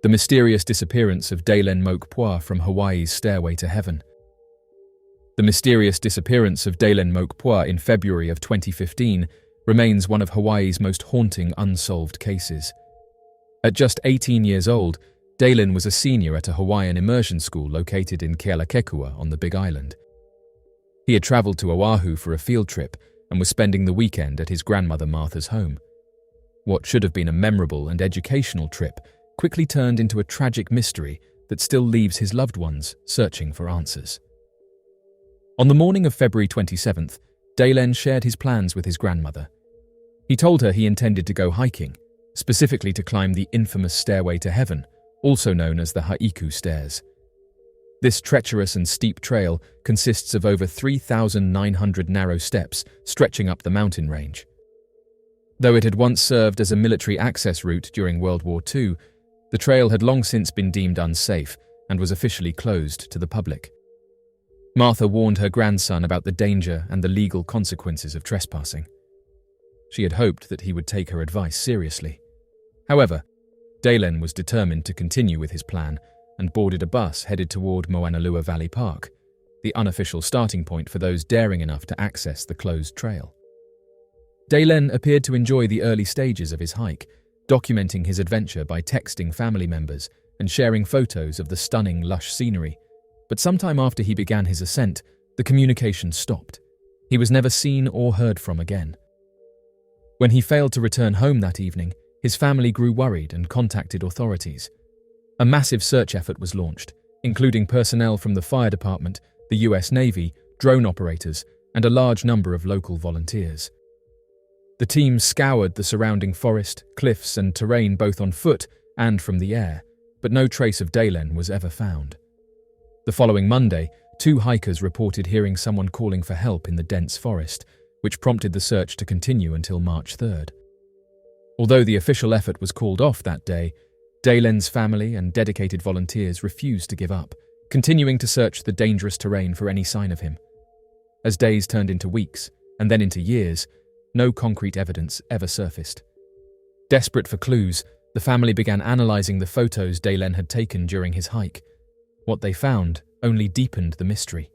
The mysterious disappearance of Dalen Mokpwa from Hawaii's Stairway to Heaven. The mysterious disappearance of Dalen Mokpwa in February of 2015 remains one of Hawaii's most haunting unsolved cases. At just 18 years old, Dalen was a senior at a Hawaiian immersion school located in Kealakekua on the Big Island. He had traveled to Oahu for a field trip and was spending the weekend at his grandmother Martha's home. What should have been a memorable and educational trip quickly turned into a tragic mystery that still leaves his loved ones searching for answers. On the morning of February 27th, Dalen shared his plans with his grandmother. He told her he intended to go hiking, specifically to climb the infamous Stairway to Heaven, also known as the Haiku Stairs. This treacherous and steep trail consists of over 3,900 narrow steps stretching up the mountain range. Though it had once served as a military access route during World War II, the trail had long since been deemed unsafe and was officially closed to the public. Martha warned her grandson about the danger and the legal consequences of trespassing. She had hoped that he would take her advice seriously. However, Dalen was determined to continue with his plan and boarded a bus headed toward Moanalua Valley Park, the unofficial starting point for those daring enough to access the closed trail. Dalen appeared to enjoy the early stages of his hike, documenting his adventure by texting family members and sharing photos of the stunning, lush scenery. But sometime after he began his ascent, the communication stopped. He was never seen or heard from again. When he failed to return home that evening, his family grew worried and contacted authorities. A massive search effort was launched, including personnel from the fire department, the US Navy, drone operators, and a large number of local volunteers. The team scoured the surrounding forest, cliffs, and terrain both on foot and from the air, but no trace of Dalen was ever found. The following Monday, 2 hikers reported hearing someone calling for help in the dense forest, which prompted the search to continue until March 3rd. Although the official effort was called off that day, Dalen's family and dedicated volunteers refused to give up, continuing to search the dangerous terrain for any sign of him. As days turned into weeks, and then into years, no concrete evidence ever surfaced. Desperate for clues, the family began analyzing the photos Dalen had taken during his hike. What they found only deepened the mystery.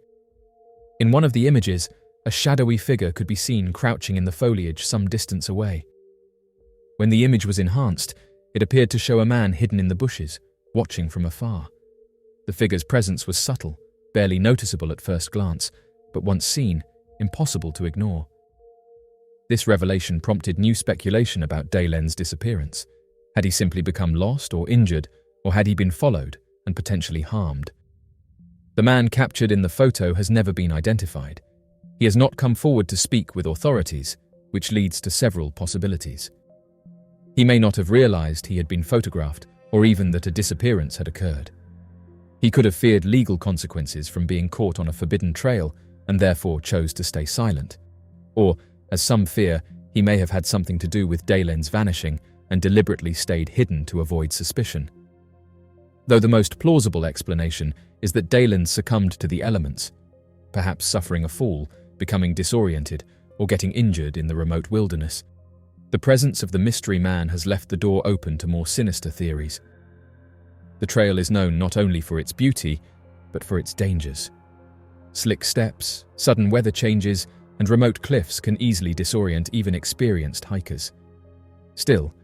In one of the images, a shadowy figure could be seen crouching in the foliage some distance away. When the image was enhanced, it appeared to show a man hidden in the bushes, watching from afar. The figure's presence was subtle, barely noticeable at first glance, but once seen, impossible to ignore. This revelation prompted new speculation about Dalen's disappearance. Had he simply become lost or injured, or had he been followed and potentially harmed? The man captured in the photo has never been identified. He has not come forward to speak with authorities, which leads to several possibilities. He may not have realized he had been photographed, or even that a disappearance had occurred. He could have feared legal consequences from being caught on a forbidden trail and therefore chose to stay silent. Or, as some fear, he may have had something to do with Dalen's vanishing and deliberately stayed hidden to avoid suspicion. Though the most plausible explanation is that Dalen succumbed to the elements, perhaps suffering a fall, becoming disoriented, or getting injured in the remote wilderness. The presence of the mystery man has left the door open to more sinister theories. The trail is known not only for its beauty, but for its dangers. Slick steps, sudden weather changes, and remote cliffs can easily disorient even experienced hikers. Still,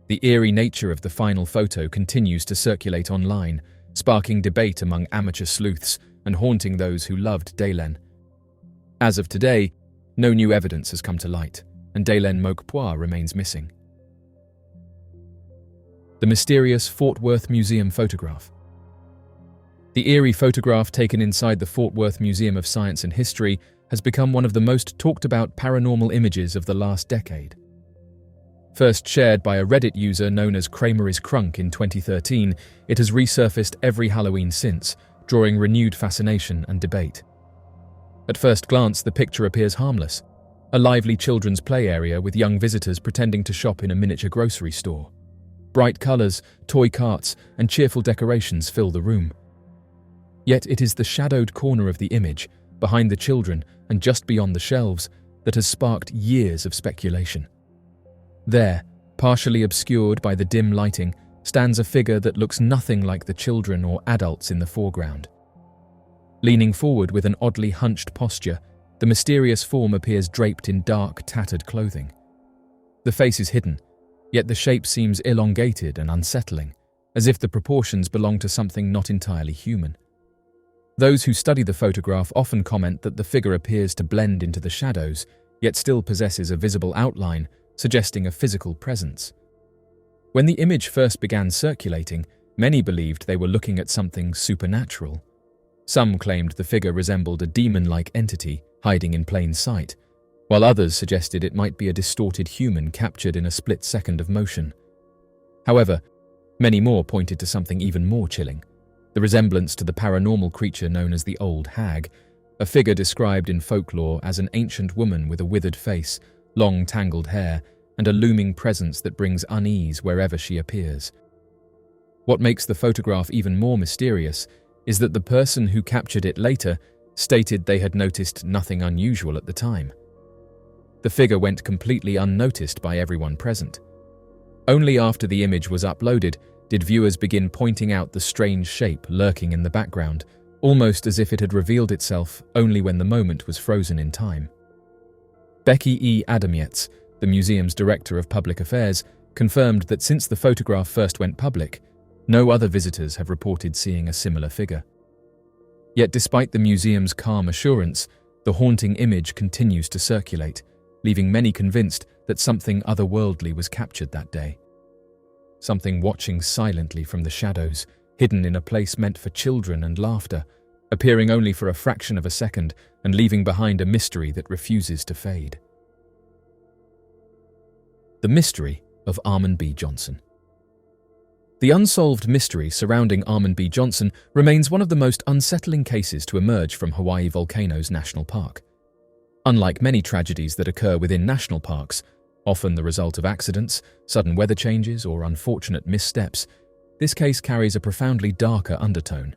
the eerie nature of the final photo continues to circulate online, sparking debate among amateur sleuths and haunting those who loved Dalen. As of today, no new evidence has come to light, and Dalen Mokpwa remains missing. The mysterious Fort Worth Museum photograph. The eerie photograph taken inside the Fort Worth Museum of Science and History has become one of the most talked about paranormal images of the last decade. First shared by a Reddit user known as Kramer is Crunk in 2013, it has resurfaced every Halloween since, drawing renewed fascination and debate. At first glance, the picture appears harmless, a lively children's play area with young visitors pretending to shop in a miniature grocery store. Bright colors, toy carts, and cheerful decorations fill the room. Yet it is the shadowed corner of the image, behind the children and just beyond the shelves, that has sparked years of speculation. There, partially obscured by the dim lighting, stands a figure that looks nothing like the children or adults in the foreground. Leaning forward with an oddly hunched posture, the mysterious form appears draped in dark, tattered clothing. The face is hidden, yet the shape seems elongated and unsettling, as if the proportions belong to something not entirely human. Those who study the photograph often comment that the figure appears to blend into the shadows, yet still possesses a visible outline, suggesting a physical presence. When the image first began circulating, many believed they were looking at something supernatural. Some claimed the figure resembled a demon-like entity hiding in plain sight, while others suggested it might be a distorted human captured in a split second of motion. However, many more pointed to something even more chilling: the resemblance to the paranormal creature known as the Old Hag, a figure described in folklore as an ancient woman with a withered face, long tangled hair, and a looming presence that brings unease wherever she appears. What makes the photograph even more mysterious is that the person who captured it later stated they had noticed nothing unusual at the time. The figure went completely unnoticed by everyone present. Only after the image was uploaded did viewers begin pointing out the strange shape lurking in the background, almost as if it had revealed itself only when the moment was frozen in time. Becky E. Adamietz, the museum's director of public affairs, confirmed that since the photograph first went public, no other visitors have reported seeing a similar figure. Yet despite the museum's calm assurance, the haunting image continues to circulate, leaving many convinced that something otherworldly was captured that day. Something watching silently from the shadows, hidden in a place meant for children and laughter, appearing only for a fraction of a second and leaving behind a mystery that refuses to fade. The mystery of Armand B. Johnson. The unsolved mystery surrounding Armand B. Johnson remains one of the most unsettling cases to emerge from Hawaii Volcanoes National Park. Unlike many tragedies that occur within national parks, often the result of accidents, sudden weather changes, or unfortunate missteps, this case carries a profoundly darker undertone.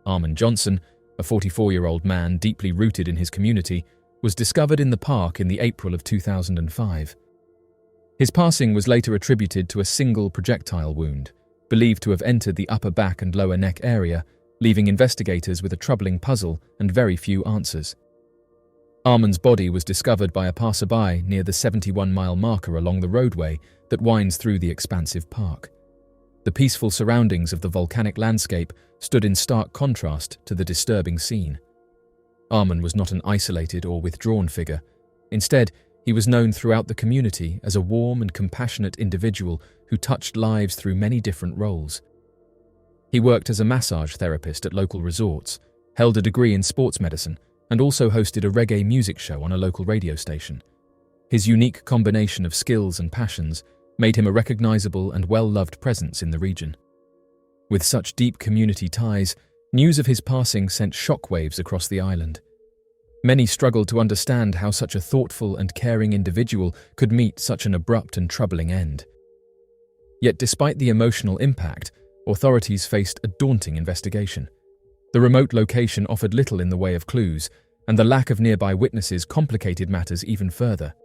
Armand Johnson, a 44-year-old man deeply rooted in his community, was discovered in the park in the April of 2005. His passing was later attributed to a single projectile wound, believed to have entered the upper back and lower neck area, leaving investigators with a troubling puzzle and very few answers. Armand's body was discovered by a passerby near the 71-mile marker along the roadway that winds through the expansive park. The peaceful surroundings of the volcanic landscape stood in stark contrast to the disturbing scene. Armand was not an isolated or withdrawn figure. Instead, he was known throughout the community as a warm and compassionate individual who touched lives through many different roles. He worked as a massage therapist at local resorts, held a degree in sports medicine, and also hosted a reggae music show on a local radio station. His unique combination of skills and passions made him a recognizable and well-loved presence in the region. With such deep community ties, news of his passing sent shockwaves across the island. Many struggled to understand how such a thoughtful and caring individual could meet such an abrupt and troubling end. Yet despite the emotional impact, authorities faced a daunting investigation. The remote location offered little in the way of clues, and the lack of nearby witnesses complicated matters even further.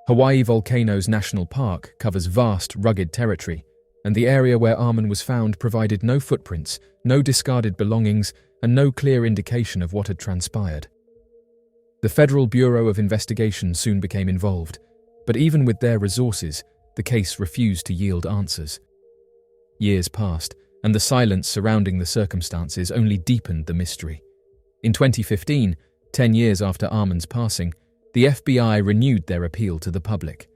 Hawaii Volcanoes National Park covers vast, rugged territory, and the area where Armand was found provided no footprints, no discarded belongings, and no clear indication of what had transpired. The Federal Bureau of Investigation soon became involved, but even with their resources, the case refused to yield answers. Years passed, and the silence surrounding the circumstances only deepened the mystery. In 2015, 10 years after Armand's passing, the FBI renewed their appeal to the public.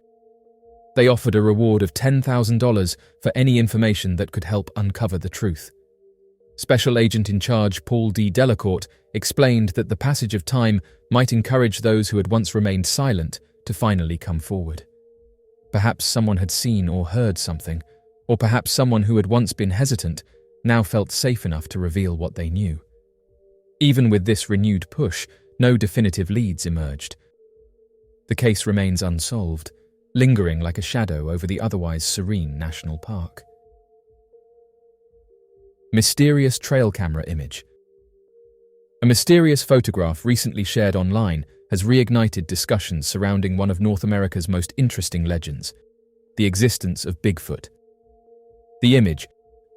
They offered a reward of $10,000 for any information that could help uncover the truth. Special Agent in Charge Paul D. Delacourt explained that the passage of time might encourage those who had once remained silent to finally come forward. Perhaps someone had seen or heard something, or perhaps someone who had once been hesitant now felt safe enough to reveal what they knew. Even with this renewed push, no definitive leads emerged. The case remains unsolved, lingering like a shadow over the otherwise serene national park. Mysterious trail camera image. A mysterious photograph recently shared online has reignited discussions surrounding one of North America's most interesting legends, the existence of Bigfoot. The image,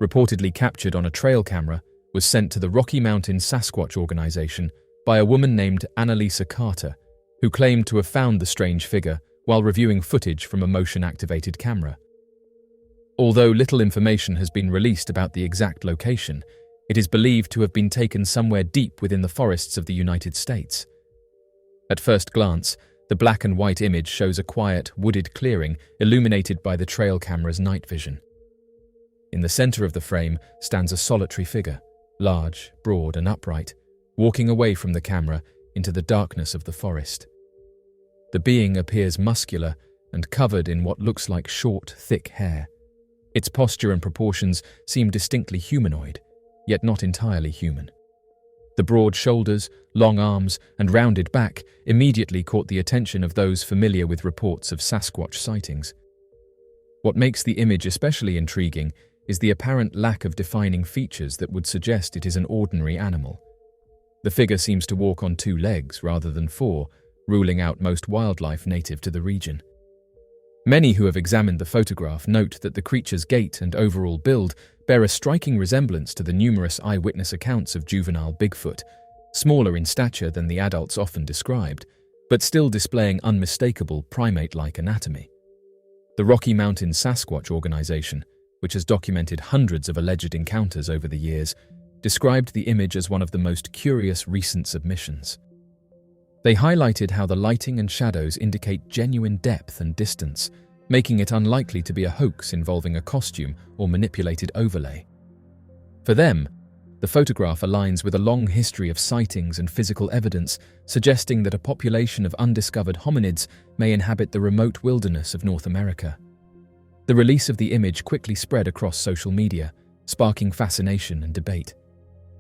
reportedly captured on a trail camera, was sent to the Rocky Mountain Sasquatch organization by a woman named Annalisa Carter, who claimed to have found the strange figure while reviewing footage from a motion-activated camera. Although little information has been released about the exact location, it is believed to have been taken somewhere deep within the forests of the United States. At first glance, the black and white image shows a quiet, wooded clearing illuminated by the trail camera's night vision. In the center of the frame stands a solitary figure, large, broad, and upright, walking away from the camera into the darkness of the forest. The being appears muscular and covered in what looks like short, thick hair. Its posture and proportions seem distinctly humanoid, yet not entirely human. The broad shoulders, long arms, and rounded back immediately caught the attention of those familiar with reports of Sasquatch sightings. What makes the image especially intriguing is the apparent lack of defining features that would suggest it is an ordinary animal. The figure seems to walk on 2 legs rather than 4, ruling out most wildlife native to the region. Many who have examined the photograph note that the creature's gait and overall build bear a striking resemblance to the numerous eyewitness accounts of juvenile Bigfoot, smaller in stature than the adults often described, but still displaying unmistakable primate-like anatomy. The Rocky Mountain Sasquatch organization, which has documented hundreds of alleged encounters over the years, described the image as one of the most curious recent submissions. They highlighted how the lighting and shadows indicate genuine depth and distance, making it unlikely to be a hoax involving a costume or manipulated overlay. For them, the photograph aligns with a long history of sightings and physical evidence, suggesting that a population of undiscovered hominids may inhabit the remote wilderness of North America. The release of the image quickly spread across social media, sparking fascination and debate.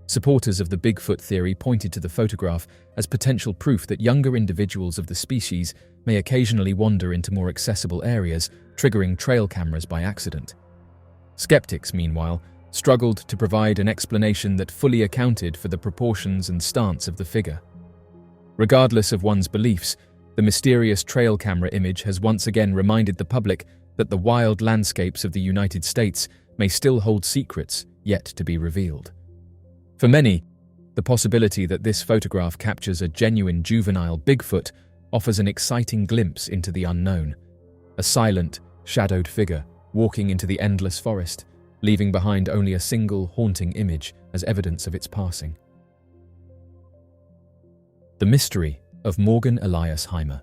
Supporters of the Bigfoot theory pointed to the photograph as potential proof that younger individuals of the species may occasionally wander into more accessible areas, triggering trail cameras by accident. Skeptics, meanwhile, struggled to provide an explanation that fully accounted for the proportions and stance of the figure. Regardless of one's beliefs, the mysterious trail camera image has once again reminded the public that the wild landscapes of the United States may still hold secrets yet to be revealed. For many, the possibility that this photograph captures a genuine juvenile Bigfoot offers an exciting glimpse into the unknown, a silent, shadowed figure walking into the endless forest, leaving behind only a single haunting image as evidence of its passing. The mystery of Morgan Eliasheimer.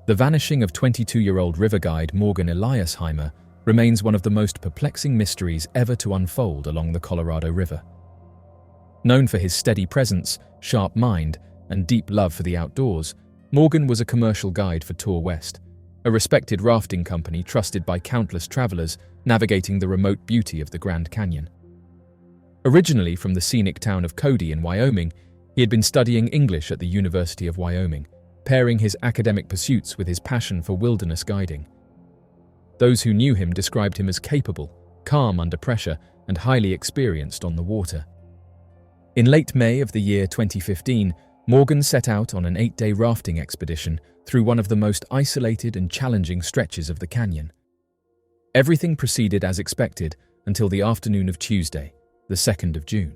The vanishing of 22-year-old river guide Morgan Eliasheimer remains one of the most perplexing mysteries ever to unfold along the Colorado River. Known for his steady presence, sharp mind, and deep love for the outdoors, Morgan was a commercial guide for Tour West, a respected rafting company trusted by countless travelers navigating the remote beauty of the Grand Canyon. Originally from the scenic town of Cody in Wyoming, he had been studying English at the University of Wyoming, pairing his academic pursuits with his passion for wilderness guiding. Those who knew him described him as capable, calm under pressure, and highly experienced on the water. In late May of the year 2015, Morgan set out on an 8-day rafting expedition through one of the most isolated and challenging stretches of the canyon. Everything proceeded as expected until the afternoon of Tuesday, the 2nd of June.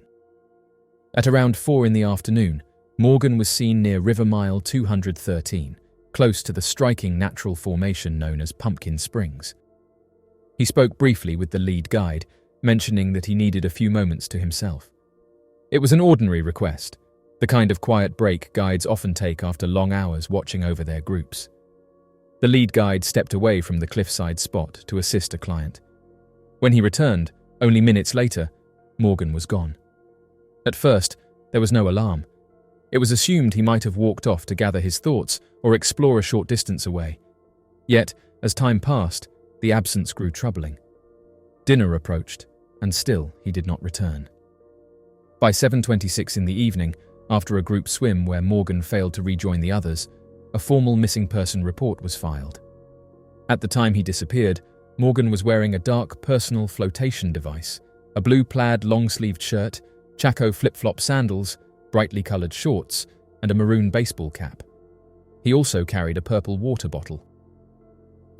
At around 4 in the afternoon, Morgan was seen near River Mile 213, close to the striking natural formation known as Pumpkin Springs. He spoke briefly with the lead guide, mentioning that he needed a few moments to himself. It was an ordinary request, the kind of quiet break guides often take after long hours watching over their groups. The lead guide stepped away from the cliffside spot to assist a client. When he returned, only minutes later, Morgan was gone. At first, there was no alarm. It was assumed he might have walked off to gather his thoughts or explore a short distance away. Yet, as time passed, the absence grew troubling. Dinner approached, and still he did not return. By 7:26 in the evening, after a group swim where Morgan failed to rejoin the others, a formal missing person report was filed. At the time he disappeared, Morgan was wearing a dark personal flotation device, a blue plaid long-sleeved shirt, Chaco flip-flop sandals, brightly colored shorts, and a maroon baseball cap. He also carried a purple water bottle.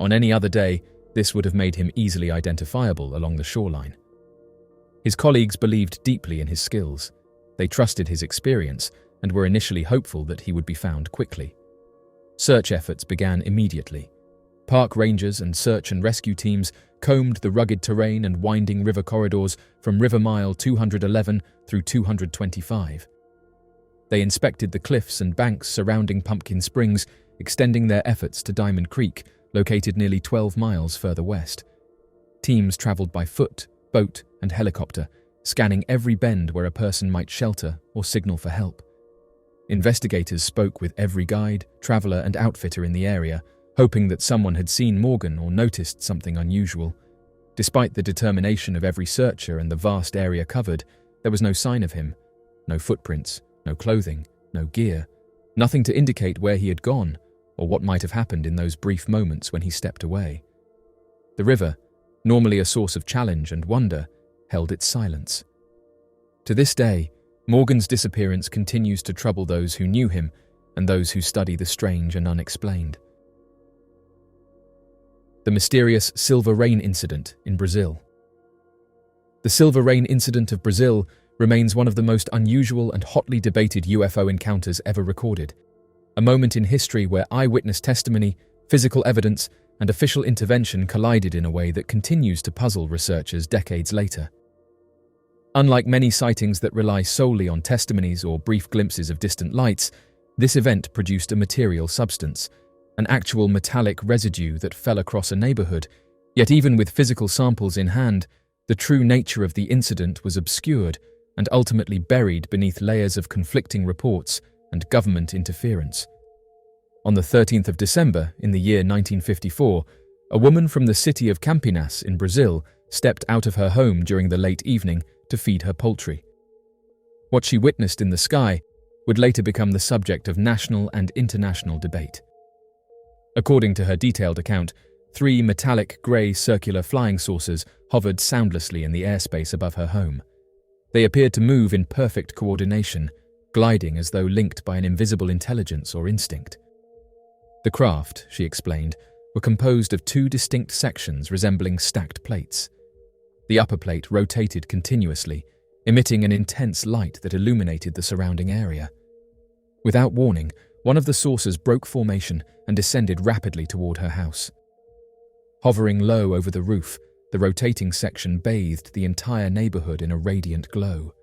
On any other day, This would have made him easily identifiable along the shoreline. His colleagues believed deeply in his skills. They trusted his experience and were initially hopeful that he would be found quickly. Search efforts began immediately. Park rangers and search and rescue teams combed the rugged terrain and winding river corridors from River Mile 211 through 225. They inspected the cliffs and banks surrounding Pumpkin Springs, extending their efforts to Diamond Creek, located nearly 12 miles further west. Teams traveled by foot, boat, and helicopter, scanning every bend where a person might shelter or signal for help. Investigators spoke with every guide, traveler, and outfitter in the area, hoping that someone had seen Morgan or noticed something unusual. Despite the determination of every searcher and the vast area covered, there was no sign of him. No footprints, no clothing, no gear, nothing to indicate where he had gone or what might have happened in those brief moments when he stepped away. The river, normally a source of challenge and wonder, held its silence. To this day, Morgan's disappearance continues to trouble those who knew him and those who study the strange and unexplained. The mysterious Silver Rain incident in Brazil. The Silver Rain incident of Brazil remains one of the most unusual and hotly debated UFO encounters ever recorded, a moment in history where eyewitness testimony, physical evidence, and official intervention collided in a way that continues to puzzle researchers decades later. Unlike many sightings that rely solely on testimonies or brief glimpses of distant lights, this event produced a material substance, an actual metallic residue that fell across a neighborhood. Yet even with physical samples in hand, the true nature of the incident was obscured and ultimately buried beneath layers of conflicting reports and government interference. On the 13th of December in the year 1954, a woman from the city of Campinas in Brazil stepped out of her home during the late evening to feed her poultry. What she witnessed in the sky would later become the subject of national and international debate. According to her detailed account, 3 metallic grey circular flying saucers hovered soundlessly in the airspace above her home. They appeared to move in perfect coordination, gliding as though linked by an invisible intelligence or instinct. The craft, she explained, were composed of 2 distinct sections resembling stacked plates. The upper plate rotated continuously, emitting an intense light that illuminated the surrounding area. Without warning, one of the saucers broke formation and descended rapidly toward her house. Hovering low over the roof, the rotating section bathed the entire neighborhood in a radiant glow.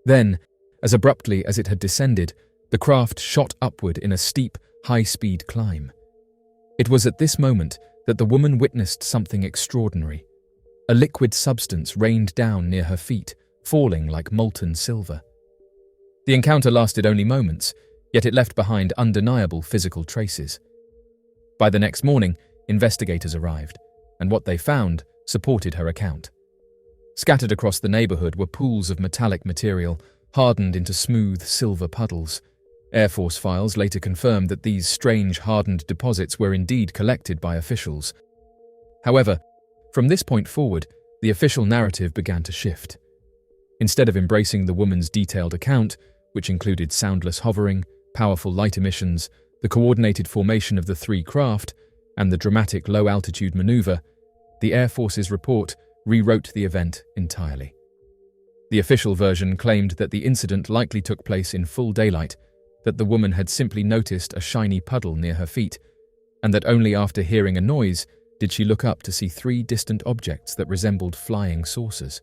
Then, as abruptly as it had descended, the craft shot upward in a steep, high-speed climb. It was at this moment that the woman witnessed something extraordinary. A liquid substance rained down near her feet, falling like molten silver. The encounter lasted only moments, yet it left behind undeniable physical traces. By the next morning, investigators arrived, and what they found supported her account. Scattered across the neighborhood were pools of metallic material, hardened into smooth silver puddles. Air Force files later confirmed that these strange hardened deposits were indeed collected by officials. However, from this point forward, the official narrative began to shift. Instead of embracing the woman's detailed account, which included soundless hovering, powerful light emissions, the coordinated formation of the 3 craft, and the dramatic low-altitude maneuver, the Air Force's report rewrote the event entirely. The official version claimed that the incident likely took place in full daylight, that the woman had simply noticed a shiny puddle near her feet, and that only after hearing a noise did she look up to see 3 distant objects that resembled flying saucers.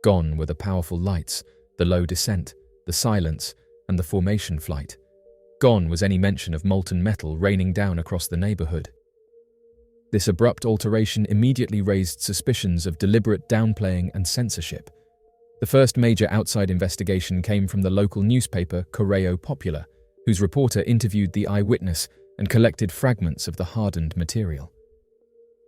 Gone were the powerful lights, the low descent, the silence, and the formation flight. Gone was any mention of molten metal raining down across the neighborhood. This abrupt alteration immediately raised suspicions of deliberate downplaying and censorship. The first major outside investigation came from the local newspaper Correio Popular, whose reporter interviewed the eyewitness and collected fragments of the hardened material.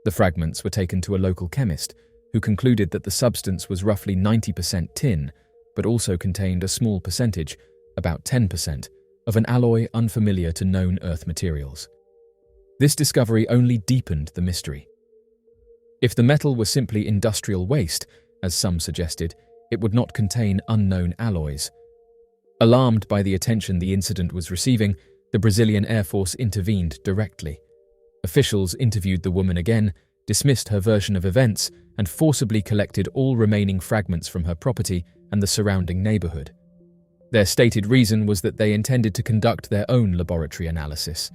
The fragments were taken to a local chemist, who concluded that the substance was roughly 90% tin, but also contained a small percentage, about 10%, of an alloy unfamiliar to known Earth materials. This discovery only deepened the mystery. If the metal were simply industrial waste, as some suggested, it would not contain unknown alloys. Alarmed by the attention the incident was receiving, the Brazilian Air Force intervened directly. Officials interviewed the woman again, dismissed her version of events, and forcibly collected all remaining fragments from her property and the surrounding neighborhood. Their stated reason was that they intended to conduct their own laboratory analysis.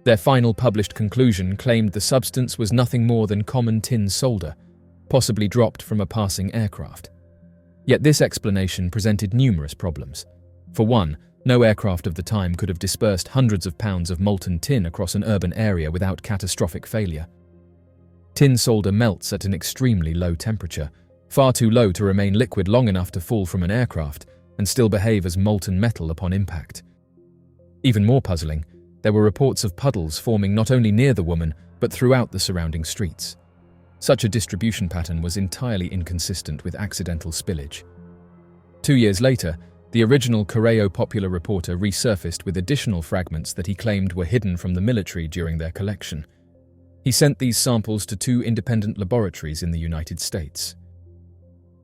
Their final published conclusion claimed the substance was nothing more than common tin solder, possibly dropped from a passing aircraft. Yet this explanation presented numerous problems. For one, no aircraft of the time could have dispersed hundreds of pounds of molten tin across an urban area without catastrophic failure. Tin solder melts at an extremely low temperature, far too low to remain liquid long enough to fall from an aircraft and still behave as molten metal upon impact. Even more puzzling, there were reports of puddles forming not only near the woman, but throughout the surrounding streets. Such a distribution pattern was entirely inconsistent with accidental spillage. 2 years later, the original Correo Popular reporter resurfaced with additional fragments that he claimed were hidden from the military during their collection. He sent these samples to 2 independent laboratories in the United States.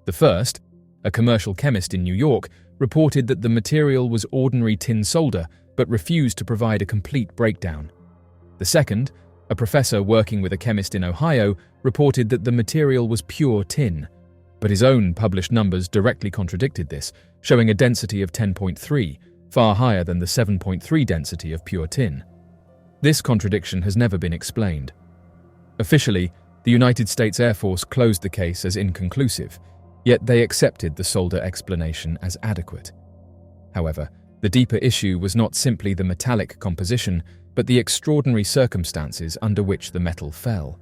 The first, a commercial chemist in New York, reported that the material was ordinary tin solder but refused to provide a complete breakdown. The second, a professor working with a chemist in Ohio, reported that the material was pure tin, but his own published numbers directly contradicted this, showing a density of 10.3, far higher than the 7.3 density of pure tin. This contradiction has never been explained. Officially, the United States Air Force closed the case as inconclusive, yet they accepted the solder explanation as adequate. However, the deeper issue was not simply the metallic composition, but the extraordinary circumstances under which the metal fell.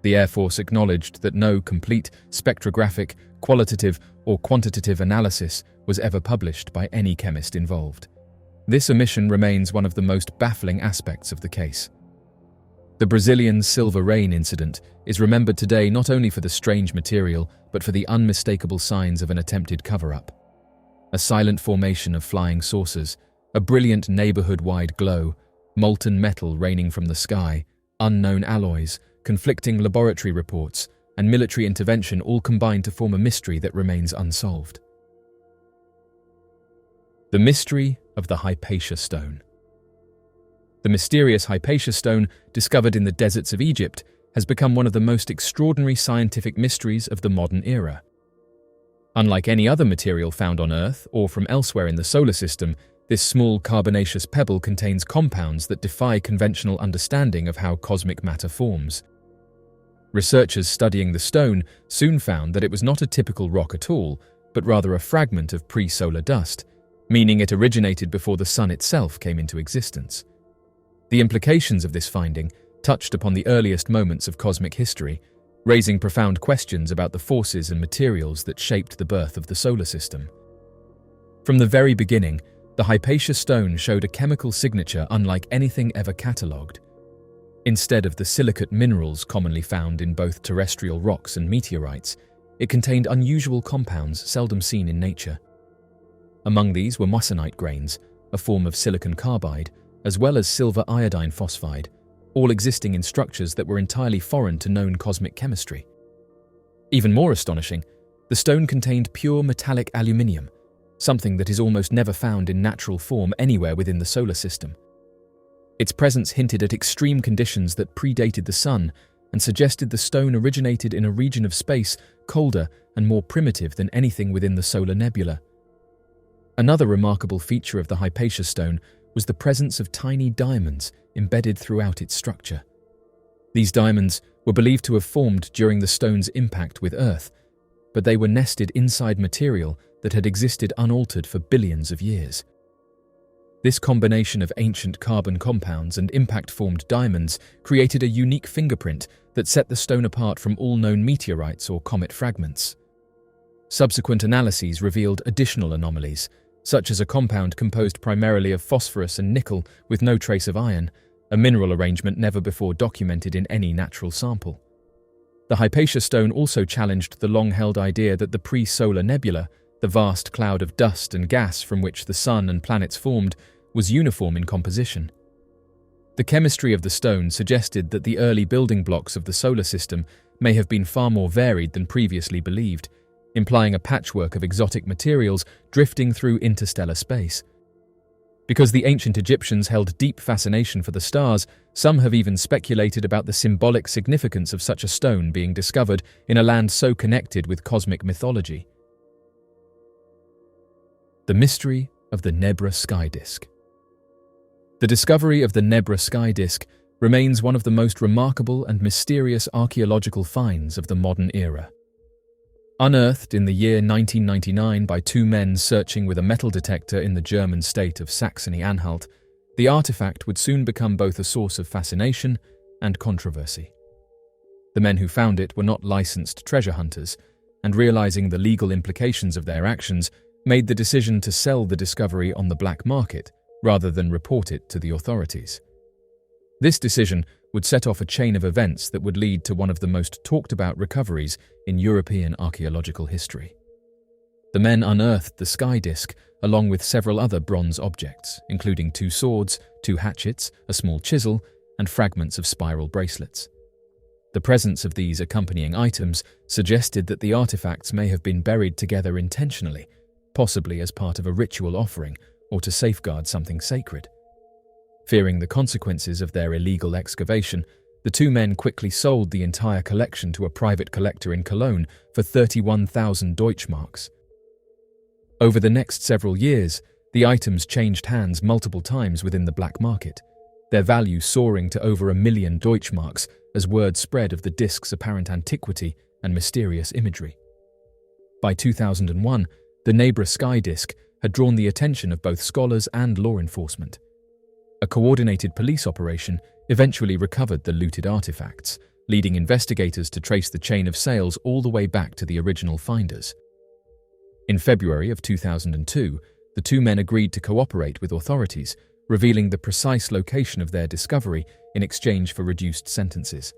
The Air Force acknowledged that no complete spectrographic, qualitative, or quantitative analysis was ever published by any chemist involved. This omission remains one of the most baffling aspects of the case. The Brazilian silver rain incident is remembered today not only for the strange material, but for the unmistakable signs of an attempted cover-up. A silent formation of flying saucers, a brilliant neighborhood-wide glow, molten metal raining from the sky, unknown alloys, conflicting laboratory reports, and military intervention all combine to form a mystery that remains unsolved. The mystery of the Hypatia stone. The mysterious Hypatia stone, discovered in the deserts of Egypt, has become one of the most extraordinary scientific mysteries of the modern era. Unlike any other material found on Earth or from elsewhere in the solar system, this small carbonaceous pebble contains compounds that defy conventional understanding of how cosmic matter forms. Researchers studying the stone soon found that it was not a typical rock at all, but rather a fragment of pre-solar dust, meaning it originated before the sun itself came into existence. The implications of this finding touched upon the earliest moments of cosmic history, raising profound questions about the forces and materials that shaped the birth of the solar system. From the very beginning, the Hypatia stone showed a chemical signature unlike anything ever catalogued. Instead of the silicate minerals commonly found in both terrestrial rocks and meteorites, it contained unusual compounds seldom seen in nature. Among these were moissanite grains, a form of silicon carbide, as well as silver iodine phosphide, all existing in structures that were entirely foreign to known cosmic chemistry. Even more astonishing, the stone contained pure metallic aluminium, something that is almost never found in natural form anywhere within the solar system. Its presence hinted at extreme conditions that predated the sun and suggested the stone originated in a region of space colder and more primitive than anything within the solar nebula. Another remarkable feature of the Hypatia stone was the presence of tiny diamonds embedded throughout its structure. These diamonds were believed to have formed during the stone's impact with Earth, but they were nested inside material that had existed unaltered for billions of years. This combination of ancient carbon compounds and impact-formed diamonds created a unique fingerprint that set the stone apart from all known meteorites or comet fragments. Subsequent analyses revealed additional anomalies, such as a compound composed primarily of phosphorus and nickel with no trace of iron, a mineral arrangement never before documented in any natural sample. The Hypatia stone also challenged the long-held idea that the pre-solar nebula, the vast cloud of dust and gas from which the sun and planets formed, was uniform in composition. The chemistry of the stone suggested that the early building blocks of the solar system may have been far more varied than previously believed, implying a patchwork of exotic materials drifting through interstellar space. Because the ancient Egyptians held deep fascination for the stars, some have even speculated about the symbolic significance of such a stone being discovered in a land so connected with cosmic mythology. The mystery of the Nebra sky disk. The discovery of the Nebra sky disk remains one of the most remarkable and mysterious archaeological finds of the modern era. Unearthed in the year 1999 by two men searching with a metal detector in the German state of Saxony-Anhalt, the artifact would soon become both a source of fascination and controversy. The men who found it were not licensed treasure hunters, and realizing the legal implications of their actions, made the decision to sell the discovery on the black market rather than report it to the authorities. This decision would set off a chain of events that would lead to one of the most talked-about recoveries in European archaeological history. The men unearthed the sky disk along with several other bronze objects, including 2 swords, 2 hatchets, a small chisel, and fragments of spiral bracelets. The presence of these accompanying items suggested that the artifacts may have been buried together intentionally, possibly as part of a ritual offering or to safeguard something sacred. Fearing the consequences of their illegal excavation, the two men quickly sold the entire collection to a private collector in Cologne for 31,000 Deutschmarks. Over the next several years, the items changed hands multiple times within the black market, their value soaring to over 1 million Deutschmarks as word spread of the disk's apparent antiquity and mysterious imagery. By 2001, the Nebra sky disk had drawn the attention of both scholars and law enforcement. A coordinated police operation eventually recovered the looted artifacts, leading investigators to trace the chain of sales all the way back to the original finders. In February of 2002, the two men agreed to cooperate with authorities, revealing the precise location of their discovery in exchange for reduced sentences.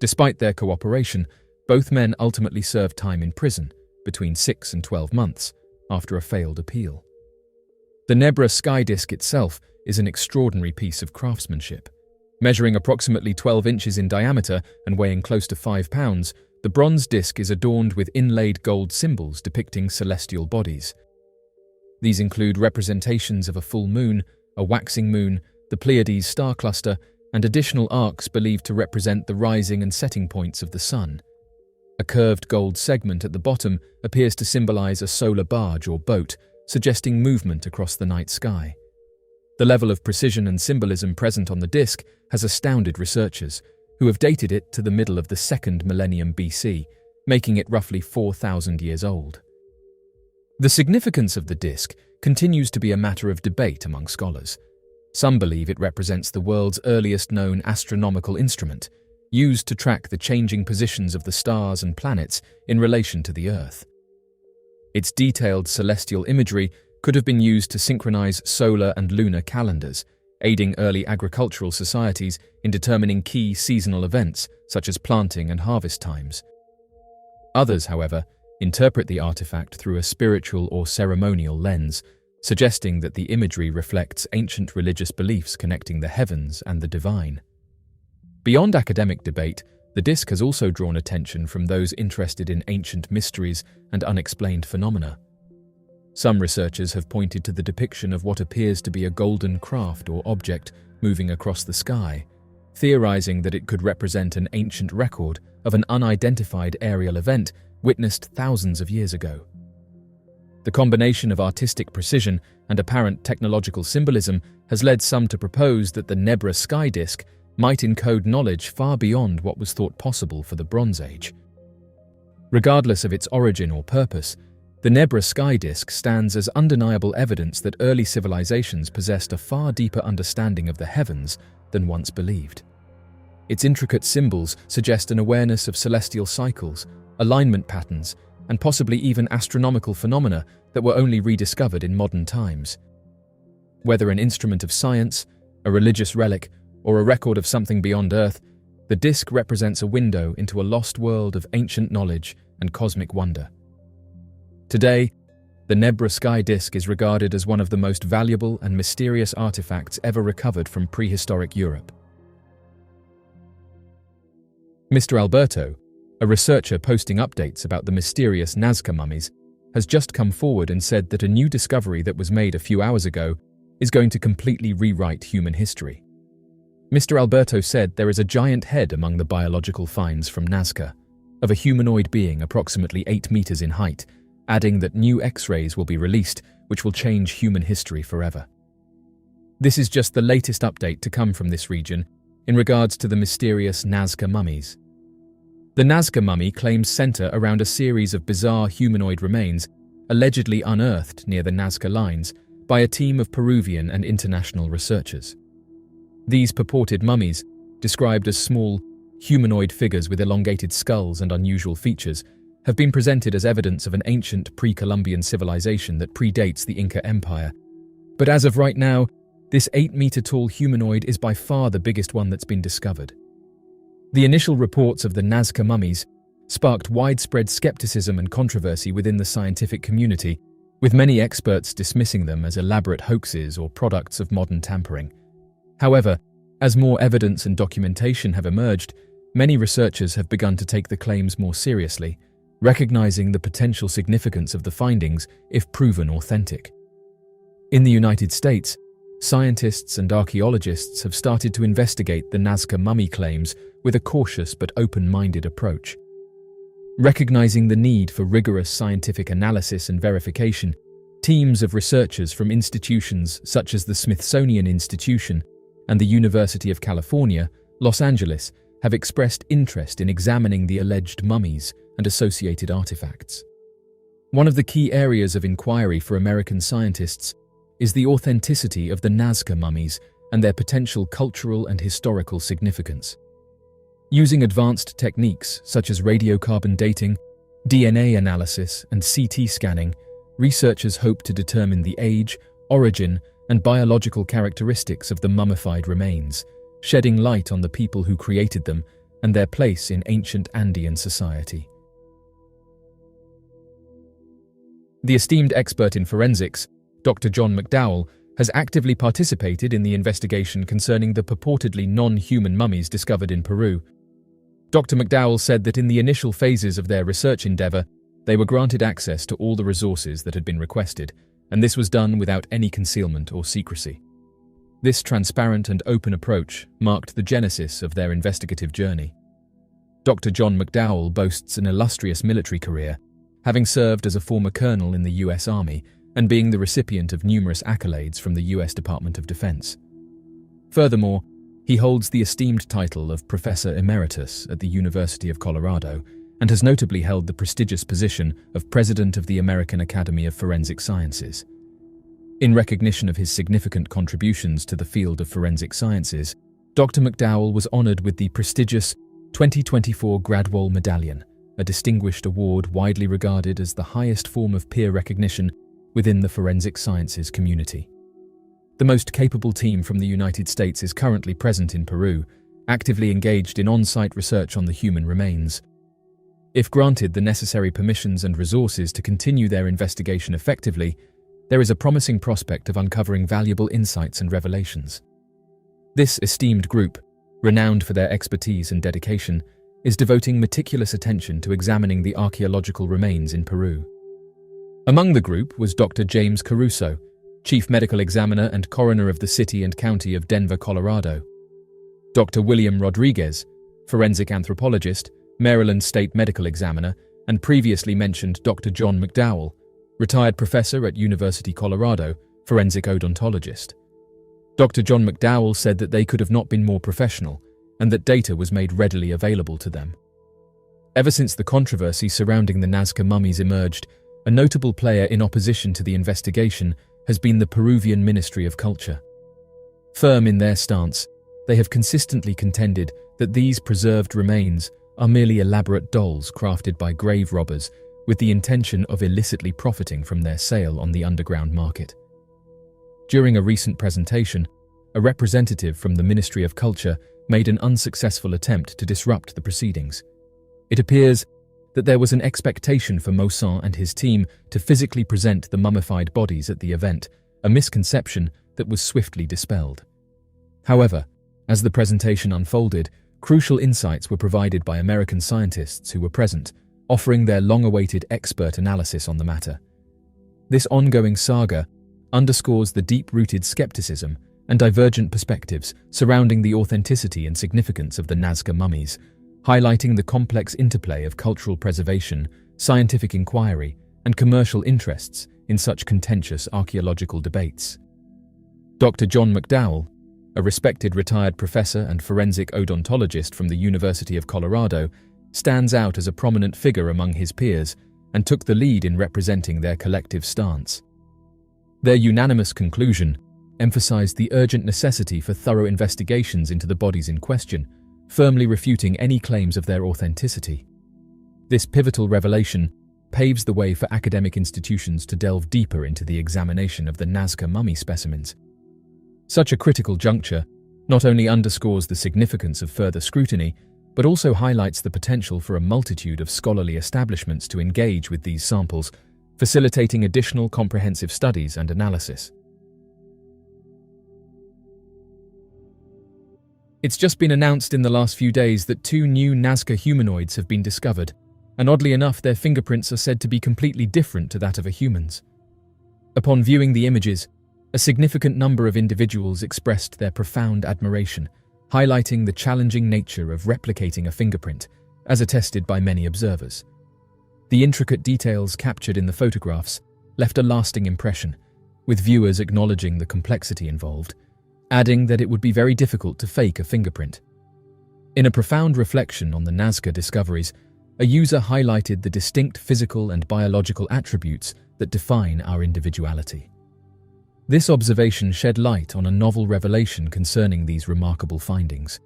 Despite their cooperation, both men ultimately served time in prison, between 6 and 12 months, after a failed appeal. The Nebra sky disk itself is an extraordinary piece of craftsmanship. Measuring approximately 12 inches in diameter and weighing close to 5 pounds, the bronze disc is adorned with inlaid gold symbols depicting celestial bodies. These include representations of a full moon, a waxing moon, the Pleiades star cluster, and additional arcs believed to represent the rising and setting points of the sun. A curved gold segment at the bottom appears to symbolize a solar barge or boat, suggesting movement across the night sky. The level of precision and symbolism present on the disc has astounded researchers, who have dated it to the middle of the 2nd millennium BC, making it roughly 4,000 years old. The significance of the disc continues to be a matter of debate among scholars. Some believe it represents the world's earliest known astronomical instrument, used to track the changing positions of the stars and planets in relation to the Earth. Its detailed celestial imagery could have been used to synchronize solar and lunar calendars, aiding early agricultural societies in determining key seasonal events such as planting and harvest times. Others, however, interpret the artifact through a spiritual or ceremonial lens, suggesting that the imagery reflects ancient religious beliefs connecting the heavens and the divine. Beyond academic debate, the disc has also drawn attention from those interested in ancient mysteries and unexplained phenomena. Some researchers have pointed to the depiction of what appears to be a golden craft or object moving across the sky, theorizing that it could represent an ancient record of an unidentified aerial event witnessed thousands of years ago. The combination of artistic precision and apparent technological symbolism has led some to propose that the Nebra sky disk might encode knowledge far beyond what was thought possible for the Bronze Age. Regardless of its origin or purpose, the Nebra sky disk stands as undeniable evidence that early civilizations possessed a far deeper understanding of the heavens than once believed. Its intricate symbols suggest an awareness of celestial cycles, alignment patterns, and possibly even astronomical phenomena that were only rediscovered in modern times. Whether an instrument of science, a religious relic, or a record of something beyond Earth, the disk represents a window into a lost world of ancient knowledge and cosmic wonder. Today, the Nebra sky disk is regarded as one of the most valuable and mysterious artifacts ever recovered from prehistoric Europe. Mr. Alberto, a researcher posting updates about the mysterious Nazca mummies, has just come forward and said that a new discovery that was made a few hours ago is going to completely rewrite human history. Mr. Alberto said there is a giant head among the biological finds from Nazca, of a humanoid being approximately 8 meters in height, adding that new X-rays will be released which will change human history forever. This is just the latest update to come from this region in regards to the mysterious Nazca mummies. The Nazca mummy claims center around a series of bizarre humanoid remains allegedly unearthed near the Nazca lines by a team of Peruvian and international researchers. These purported mummies, described as small, humanoid figures with elongated skulls and unusual features, have been presented as evidence of an ancient pre-Columbian civilization that predates the Inca Empire. But as of right now, this 8-meter-tall humanoid is by far the biggest one that's been discovered. The initial reports of the Nazca mummies sparked widespread skepticism and controversy within the scientific community, with many experts dismissing them as elaborate hoaxes or products of modern tampering. However, as more evidence and documentation have emerged, many researchers have begun to take the claims more seriously, recognizing the potential significance of the findings if proven authentic. In the United States, scientists and archaeologists have started to investigate the Nazca mummy claims with a cautious but open-minded approach. Recognizing the need for rigorous scientific analysis and verification, teams of researchers from institutions such as the Smithsonian Institution and the University of California, Los Angeles, have expressed interest in examining the alleged mummies and associated artifacts. One of the key areas of inquiry for American scientists is the authenticity of the Nazca mummies and their potential cultural and historical significance. Using advanced techniques such as radiocarbon dating, DNA analysis, and CT scanning, researchers hope to determine the age, origin, and biological characteristics of the mummified remains, shedding light on the people who created them and their place in ancient Andean society. The esteemed expert in forensics, Dr. John McDowell, has actively participated in the investigation concerning the purportedly non-human mummies discovered in Peru. Dr. McDowell said that in the initial phases of their research endeavor, they were granted access to all the resources that had been requested, and this was done without any concealment or secrecy. This transparent and open approach marked the genesis of their investigative journey. Dr. John McDowell boasts an illustrious military career, having served as a former colonel in the U.S. Army and being the recipient of numerous accolades from the U.S. Department of Defense. Furthermore, he holds the esteemed title of Professor Emeritus at the University of Colorado and has notably held the prestigious position of President of the American Academy of Forensic Sciences. In recognition of his significant contributions to the field of forensic sciences, Dr. McDowell was honored with the prestigious 2024 Gradwell Medallion, a distinguished award widely regarded as the highest form of peer recognition within the forensic sciences community. The most capable team from the United States is currently present in Peru, actively engaged in on-site research on the human remains. If granted the necessary permissions and resources to continue their investigation effectively, there is a promising prospect of uncovering valuable insights and revelations. This esteemed group, renowned for their expertise and dedication, is devoting meticulous attention to examining the archaeological remains in Peru. Among the group was Dr. James Caruso, Chief Medical Examiner and Coroner of the City and County of Denver, Colorado; Dr. William Rodriguez, Forensic Anthropologist, Maryland State Medical Examiner, and previously mentioned Dr. John McDowell, Retired Professor at University Colorado, Forensic Odontologist. Dr. John McDowell said that they could have not been more professional and that data was made readily available to them. Ever since the controversy surrounding the Nazca mummies emerged, a notable player in opposition to the investigation has been the Peruvian Ministry of Culture. Firm in their stance, they have consistently contended that these preserved remains are merely elaborate dolls crafted by grave robbers with the intention of illicitly profiting from their sale on the underground market. During a recent presentation, a representative from the Ministry of Culture made an unsuccessful attempt to disrupt the proceedings. It appears that there was an expectation for Maussan and his team to physically present the mummified bodies at the event, a misconception that was swiftly dispelled. However, as the presentation unfolded, crucial insights were provided by American scientists who were present, offering their long-awaited expert analysis on the matter. This ongoing saga underscores the deep-rooted skepticism and divergent perspectives surrounding the authenticity and significance of the Nazca mummies, highlighting the complex interplay of cultural preservation, scientific inquiry, and commercial interests in such contentious archaeological debates. Dr. John McDowell, a respected retired professor and forensic odontologist from the University of Colorado, stands out as a prominent figure among his peers and took the lead in representing their collective stance. Their unanimous conclusion emphasized the urgent necessity for thorough investigations into the bodies in question, firmly refuting any claims of their authenticity. This pivotal revelation paves the way for academic institutions to delve deeper into the examination of the Nazca mummy specimens. Such a critical juncture not only underscores the significance of further scrutiny, but also highlights the potential for a multitude of scholarly establishments to engage with these samples, facilitating additional comprehensive studies and analysis. It's just been announced in the last few days that 2 new Nazca humanoids have been discovered, and oddly enough, their fingerprints are said to be completely different to that of a human's. Upon viewing the images, a significant number of individuals expressed their profound admiration, highlighting the challenging nature of replicating a fingerprint, as attested by many observers. The intricate details captured in the photographs left a lasting impression, with viewers acknowledging the complexity involved, adding that it would be very difficult to fake a fingerprint. In a profound reflection on the Nazca discoveries, a user highlighted the distinct physical and biological attributes that define our individuality. This observation shed light on a novel revelation concerning these remarkable findings.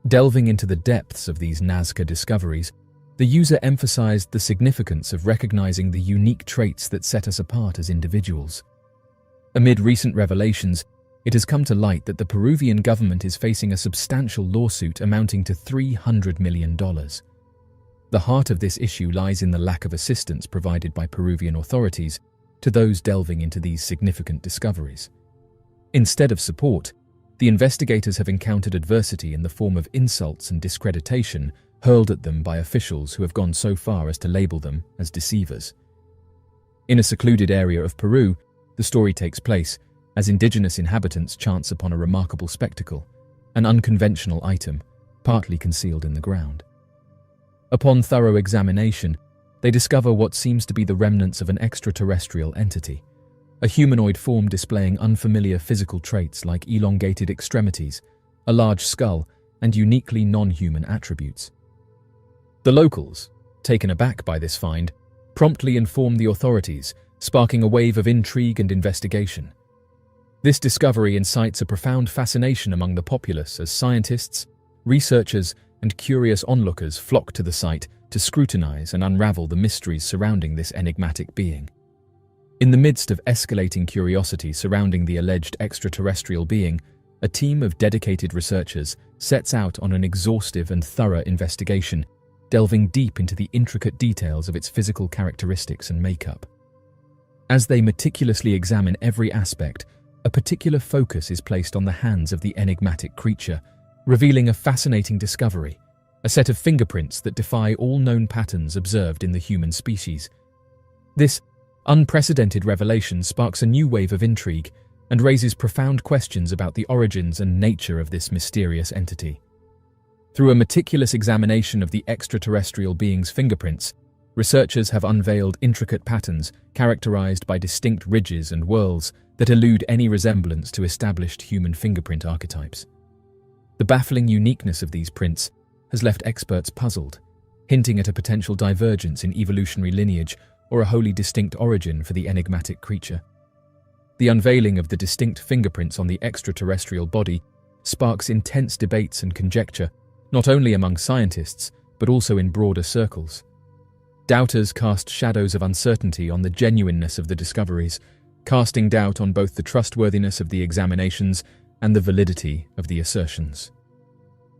Delving into the depths of these Nazca discoveries, the user emphasized the significance of recognizing the unique traits that set us apart as individuals. Amid recent revelations, it has come to light that the Peruvian government is facing a substantial lawsuit amounting to $300 million. The heart of this issue lies in the lack of assistance provided by Peruvian authorities to those delving into these significant discoveries. Instead of support, the investigators have encountered adversity in the form of insults and discreditation hurled at them by officials who have gone so far as to label them as deceivers. In a secluded area of Peru, the story takes place as indigenous inhabitants chance upon a remarkable spectacle, an unconventional item, partly concealed in the ground. Upon thorough examination, they discover what seems to be the remnants of an extraterrestrial entity, a humanoid form displaying unfamiliar physical traits like elongated extremities, a large skull, and uniquely non-human attributes. The locals, taken aback by this find, promptly inform the authorities, sparking a wave of intrigue and investigation. This discovery incites a profound fascination among the populace as scientists, researchers, and curious onlookers flock to the site to scrutinize and unravel the mysteries surrounding this enigmatic being. In the midst of escalating curiosity surrounding the alleged extraterrestrial being, a team of dedicated researchers sets out on an exhaustive and thorough investigation, delving deep into the intricate details of its physical characteristics and makeup. As they meticulously examine every aspect, a particular focus is placed on the hands of the enigmatic creature, revealing a fascinating discovery, a set of fingerprints that defy all known patterns observed in the human species. This unprecedented revelation sparks a new wave of intrigue and raises profound questions about the origins and nature of this mysterious entity. Through a meticulous examination of the extraterrestrial being's fingerprints, researchers have unveiled intricate patterns characterized by distinct ridges and whorls that elude any resemblance to established human fingerprint archetypes. The baffling uniqueness of these prints has left experts puzzled, hinting at a potential divergence in evolutionary lineage or a wholly distinct origin for the enigmatic creature. The unveiling of the distinct fingerprints on the extraterrestrial body sparks intense debates and conjecture, not only among scientists, but also in broader circles. Doubters cast shadows of uncertainty on the genuineness of the discoveries, casting doubt on both the trustworthiness of the examinations and the validity of the assertions.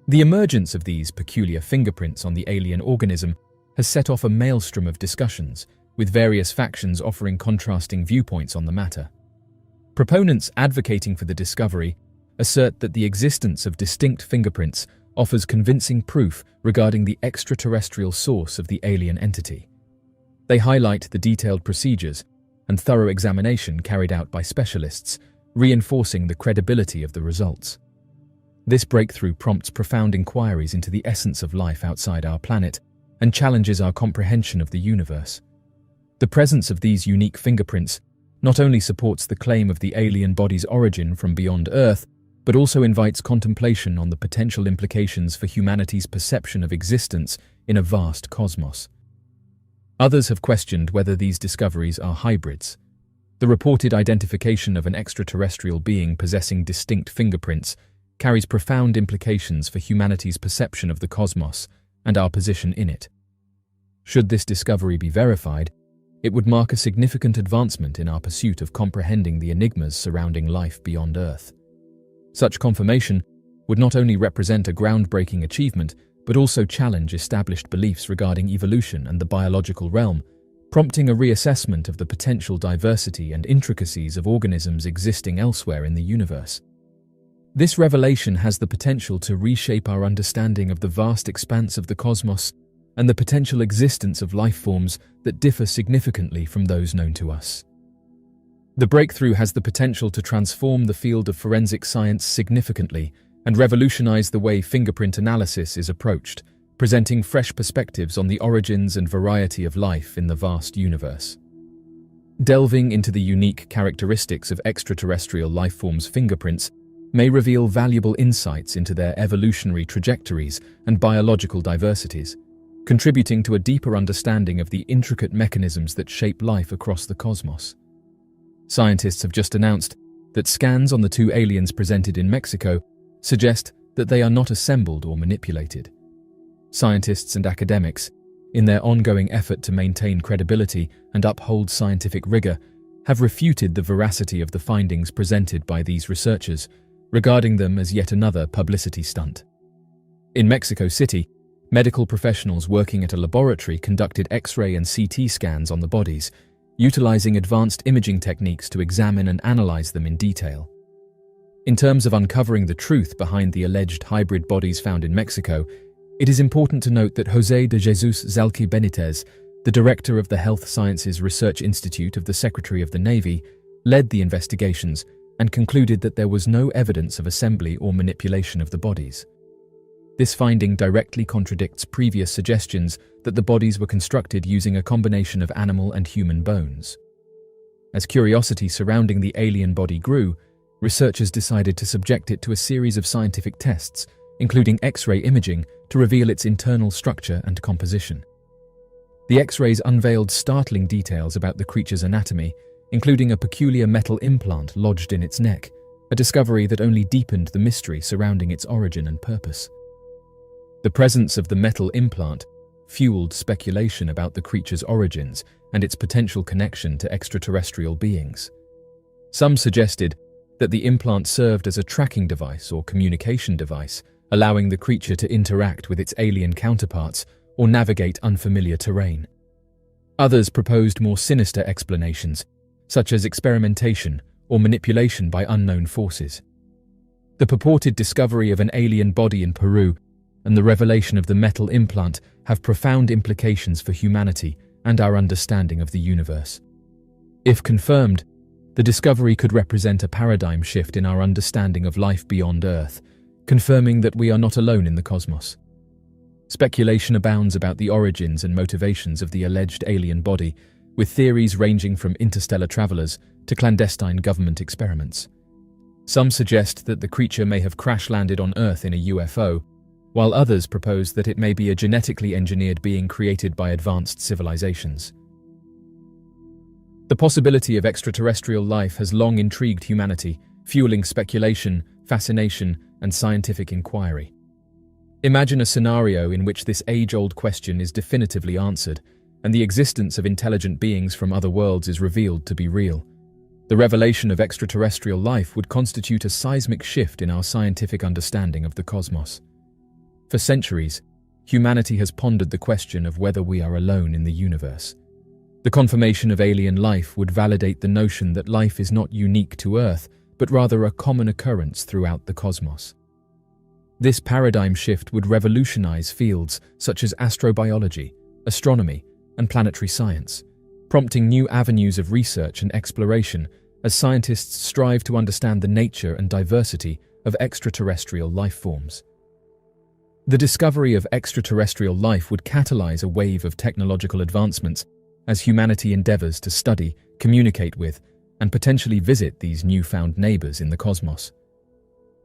The emergence of these peculiar fingerprints on the alien organism has set off a maelstrom of discussions, with various factions offering contrasting viewpoints on the matter. Proponents advocating for the discovery assert that the existence of distinct fingerprints offers convincing proof regarding the extraterrestrial source of the alien entity. They highlight the detailed procedures and thorough examination carried out by specialists, reinforcing the credibility of the results. This breakthrough prompts profound inquiries into the essence of life outside our planet and challenges our comprehension of the universe. The presence of these unique fingerprints not only supports the claim of the alien body's origin from beyond Earth, but also invites contemplation on the potential implications for humanity's perception of existence in a vast cosmos. Others have questioned whether these discoveries are hybrids. The reported identification of an extraterrestrial being possessing distinct fingerprints carries profound implications for humanity's perception of the cosmos and our position in it. Should this discovery be verified, it would mark a significant advancement in our pursuit of comprehending the enigmas surrounding life beyond Earth. Such confirmation would not only represent a groundbreaking achievement, but also challenge established beliefs regarding evolution and the biological realm, prompting a reassessment of the potential diversity and intricacies of organisms existing elsewhere in the universe. This revelation has the potential to reshape our understanding of the vast expanse of the cosmos and the potential existence of life forms that differ significantly from those known to us. The breakthrough has the potential to transform the field of forensic science significantly and revolutionize the way fingerprint analysis is approached, presenting fresh perspectives on the origins and variety of life in the vast universe. Delving into the unique characteristics of extraterrestrial life forms' fingerprints may reveal valuable insights into their evolutionary trajectories and biological diversities, contributing to a deeper understanding of the intricate mechanisms that shape life across the cosmos. Scientists have just announced that scans on the two aliens presented in Mexico suggest that they are not assembled or manipulated. Scientists and academics, in their ongoing effort to maintain credibility and uphold scientific rigor, have refuted the veracity of the findings presented by these researchers, regarding them as yet another publicity stunt. In Mexico City, medical professionals working at a laboratory conducted X-ray and CT scans on the bodies, utilizing advanced imaging techniques to examine and analyze them in detail. In terms of uncovering the truth behind the alleged hybrid bodies found in Mexico, it is important to note that José de Jesus Zalqui Benitez, the director of the Health Sciences Research Institute of the Secretary of the Navy, led the investigations and concluded that there was no evidence of assembly or manipulation of the bodies. This finding directly contradicts previous suggestions that the bodies were constructed using a combination of animal and human bones. As curiosity surrounding the alien body grew, researchers decided to subject it to a series of scientific tests, including X-ray imaging, to reveal its internal structure and composition. The X-rays unveiled startling details about the creature's anatomy, including a peculiar metal implant lodged in its neck, a discovery that only deepened the mystery surrounding its origin and purpose. The presence of the metal implant fueled speculation about the creature's origins and its potential connection to extraterrestrial beings. Some suggested that the implant served as a tracking device or communication device, allowing the creature to interact with its alien counterparts or navigate unfamiliar terrain. Others proposed more sinister explanations, such as experimentation or manipulation by unknown forces. The purported discovery of an alien body in Peru and the revelation of the metal implant have profound implications for humanity and our understanding of the universe. If confirmed, the discovery could represent a paradigm shift in our understanding of life beyond Earth, confirming that we are not alone in the cosmos. Speculation abounds about the origins and motivations of the alleged alien body, with theories ranging from interstellar travelers to clandestine government experiments. Some suggest that the creature may have crash-landed on Earth in a UFO, while others propose that it may be a genetically engineered being created by advanced civilizations. The possibility of extraterrestrial life has long intrigued humanity, fueling speculation, fascination, and scientific inquiry. Imagine a scenario in which this age-old question is definitively answered, and the existence of intelligent beings from other worlds is revealed to be real. The revelation of extraterrestrial life would constitute a seismic shift in our scientific understanding of the cosmos. For centuries, humanity has pondered the question of whether we are alone in the universe. The confirmation of alien life would validate the notion that life is not unique to Earth, but rather a common occurrence throughout the cosmos. This paradigm shift would revolutionize fields such as astrobiology, astronomy, and planetary science, prompting new avenues of research and exploration as scientists strive to understand the nature and diversity of extraterrestrial life forms. The discovery of extraterrestrial life would catalyze a wave of technological advancements as humanity endeavors to study, communicate with, and potentially visit these newfound neighbors in the cosmos.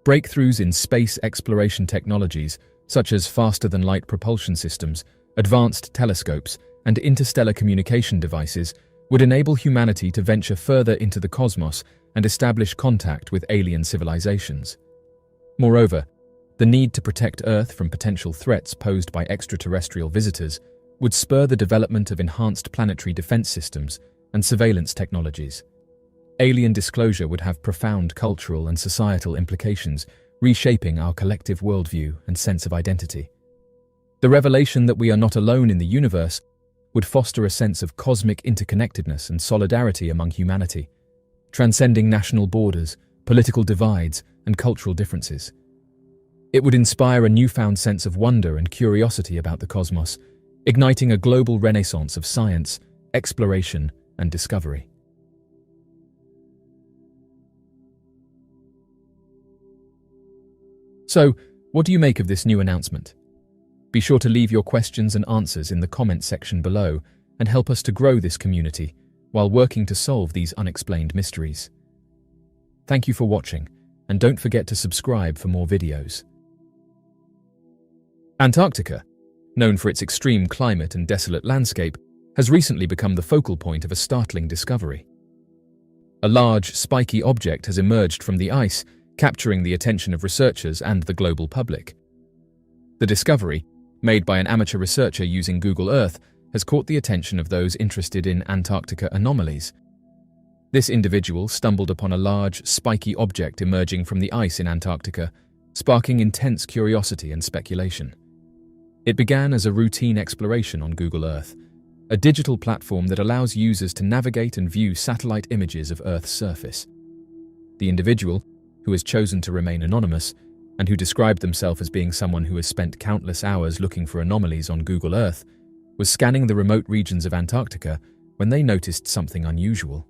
Breakthroughs in space exploration technologies, such as faster-than-light propulsion systems, advanced telescopes, and interstellar communication devices, would enable humanity to venture further into the cosmos and establish contact with alien civilizations. Moreover, the need to protect Earth from potential threats posed by extraterrestrial visitors would spur the development of enhanced planetary defense systems and surveillance technologies. Alien disclosure would have profound cultural and societal implications, reshaping our collective worldview and sense of identity. The revelation that we are not alone in the universe would foster a sense of cosmic interconnectedness and solidarity among humanity, transcending national borders, political divides, and cultural differences. It would inspire a newfound sense of wonder and curiosity about the cosmos, igniting a global renaissance of science, exploration, and discovery. So, what do you make of this new announcement? Be sure to leave your questions and answers in the comment section below and help us to grow this community while working to solve these unexplained mysteries. Thank you for watching, and don't forget to subscribe for more videos. Antarctica, known for its extreme climate and desolate landscape, has recently become the focal point of a startling discovery. A large, spiky object has emerged from the ice, capturing the attention of researchers and the global public. The discovery, made by an amateur researcher using Google Earth, has caught the attention of those interested in Antarctica anomalies. This individual stumbled upon a large, spiky object emerging from the ice in Antarctica, sparking intense curiosity and speculation. It began as a routine exploration on Google Earth, a digital platform that allows users to navigate and view satellite images of Earth's surface. The individual, who has chosen to remain anonymous, and who described themselves as being someone who has spent countless hours looking for anomalies on Google Earth, was scanning the remote regions of Antarctica when they noticed something unusual.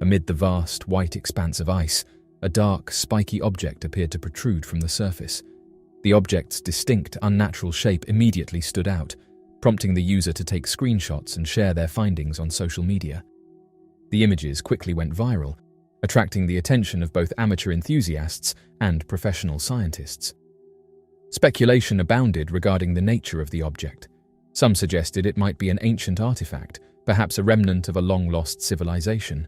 Amid the vast, white expanse of ice, a dark, spiky object appeared to protrude from the surface. The object's distinct, unnatural shape immediately stood out, prompting the user to take screenshots and share their findings on social media. The images quickly went viral, attracting the attention of both amateur enthusiasts and professional scientists. Speculation abounded regarding the nature of the object. Some suggested it might be an ancient artifact, perhaps a remnant of a long-lost civilization.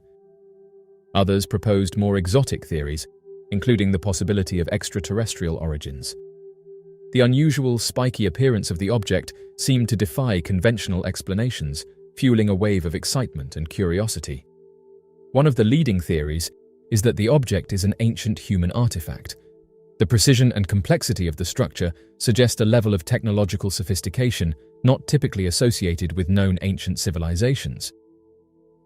Others proposed more exotic theories, including the possibility of extraterrestrial origins. The unusual, spiky appearance of the object seemed to defy conventional explanations, fueling a wave of excitement and curiosity. One of the leading theories is that the object is an ancient human artifact. The precision and complexity of the structure suggest a level of technological sophistication not typically associated with known ancient civilizations.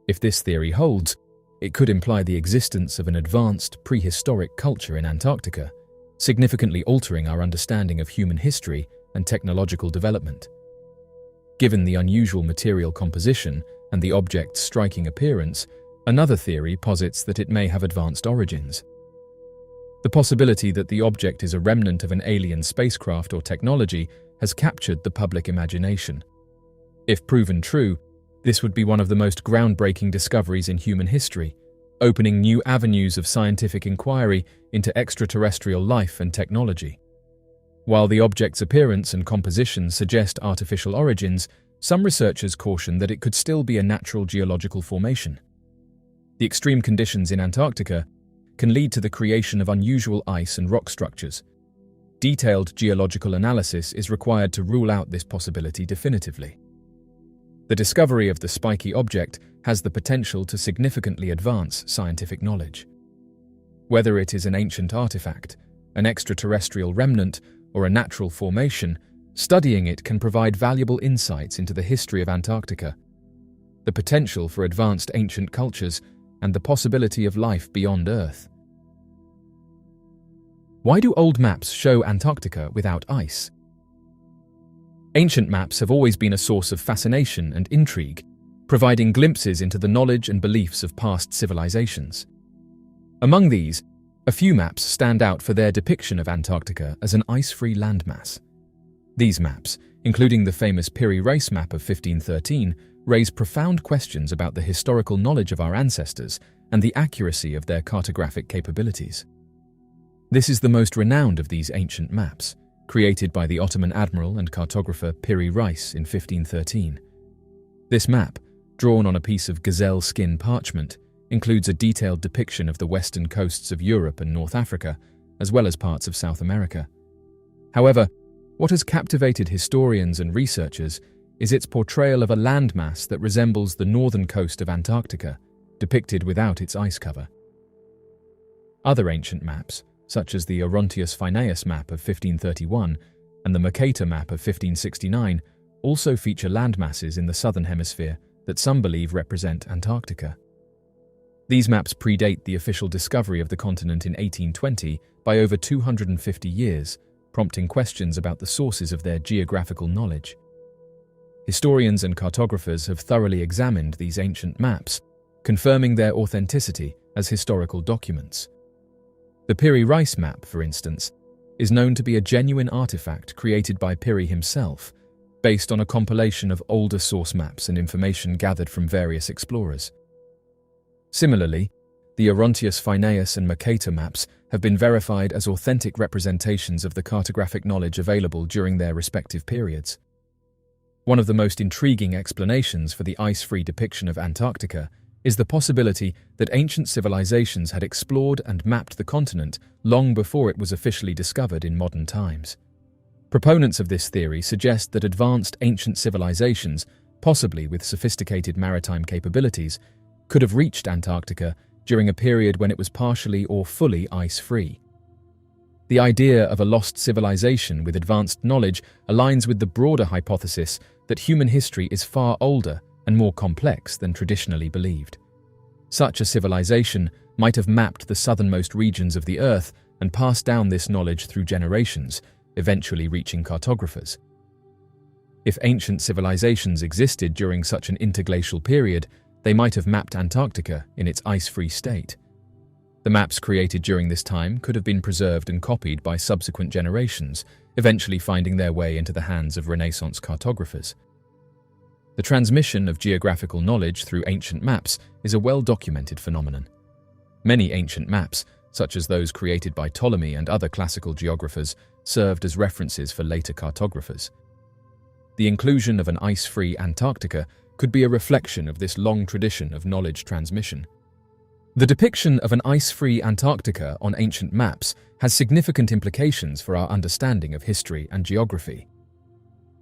If this theory holds, it could imply the existence of an advanced, prehistoric culture in Antarctica, significantly altering our understanding of human history and technological development. Given the unusual material composition and the object's striking appearance, another theory posits that it may have advanced origins. The possibility that the object is a remnant of an alien spacecraft or technology has captured the public imagination. If proven true, this would be one of the most groundbreaking discoveries in human history, opening new avenues of scientific inquiry into extraterrestrial life and technology. While the object's appearance and composition suggest artificial origins, some researchers caution that it could still be a natural geological formation. The extreme conditions in Antarctica can lead to the creation of unusual ice and rock structures. Detailed geological analysis is required to rule out this possibility definitively. The discovery of the spiky object has the potential to significantly advance scientific knowledge. Whether it is an ancient artifact, an extraterrestrial remnant, or a natural formation, studying it can provide valuable insights into the history of Antarctica, the potential for advanced ancient cultures, and the possibility of life beyond Earth. Why do old maps show Antarctica without ice? Ancient maps have always been a source of fascination and intrigue. providing glimpses into the knowledge and beliefs of past civilizations. Among these, a few maps stand out for their depiction of Antarctica as an ice-free landmass. These maps, including the famous Piri Reis map of 1513, raise profound questions about the historical knowledge of our ancestors and the accuracy of their cartographic capabilities. This is the most renowned of these ancient maps, created by the Ottoman admiral and cartographer Piri Reis in 1513. This map, drawn on a piece of gazelle skin parchment, includes a detailed depiction of the western coasts of Europe and North Africa, as well as parts of South America. However, what has captivated historians and researchers is its portrayal of a landmass that resembles the northern coast of Antarctica, depicted without its ice cover. Other ancient maps, such as the Orontius Phineus map of 1531 and the Mercator map of 1569, also feature landmasses in the southern hemisphere that some believe represent Antarctica. These maps predate the official discovery of the continent in 1820 by over 250 years, prompting questions about the sources of their geographical knowledge. Historians and cartographers have thoroughly examined these ancient maps, confirming their authenticity as historical documents. The Piri Reis map, for instance, is known to be a genuine artifact created by Piri himself, based on a compilation of older source maps and information gathered from various explorers. Similarly, the Orontius Phineus and Mercator maps have been verified as authentic representations of the cartographic knowledge available during their respective periods. One of the most intriguing explanations for the ice-free depiction of Antarctica is the possibility that ancient civilizations had explored and mapped the continent long before it was officially discovered in modern times. Proponents of this theory suggest that advanced ancient civilizations, possibly with sophisticated maritime capabilities, could have reached Antarctica during a period when it was partially or fully ice-free. The idea of a lost civilization with advanced knowledge aligns with the broader hypothesis that human history is far older and more complex than traditionally believed. Such a civilization might have mapped the southernmost regions of the Earth and passed down this knowledge through generations, eventually reaching cartographers. If ancient civilizations existed during such an interglacial period, they might have mapped Antarctica in its ice-free state. The maps created during this time could have been preserved and copied by subsequent generations, eventually finding their way into the hands of Renaissance cartographers. The transmission of geographical knowledge through ancient maps is a well-documented phenomenon. Many ancient maps, such as those created by Ptolemy and other classical geographers, served as references for later cartographers. The inclusion of an ice-free Antarctica could be a reflection of this long tradition of knowledge transmission. The depiction of an ice-free Antarctica on ancient maps has significant implications for our understanding of history and geography.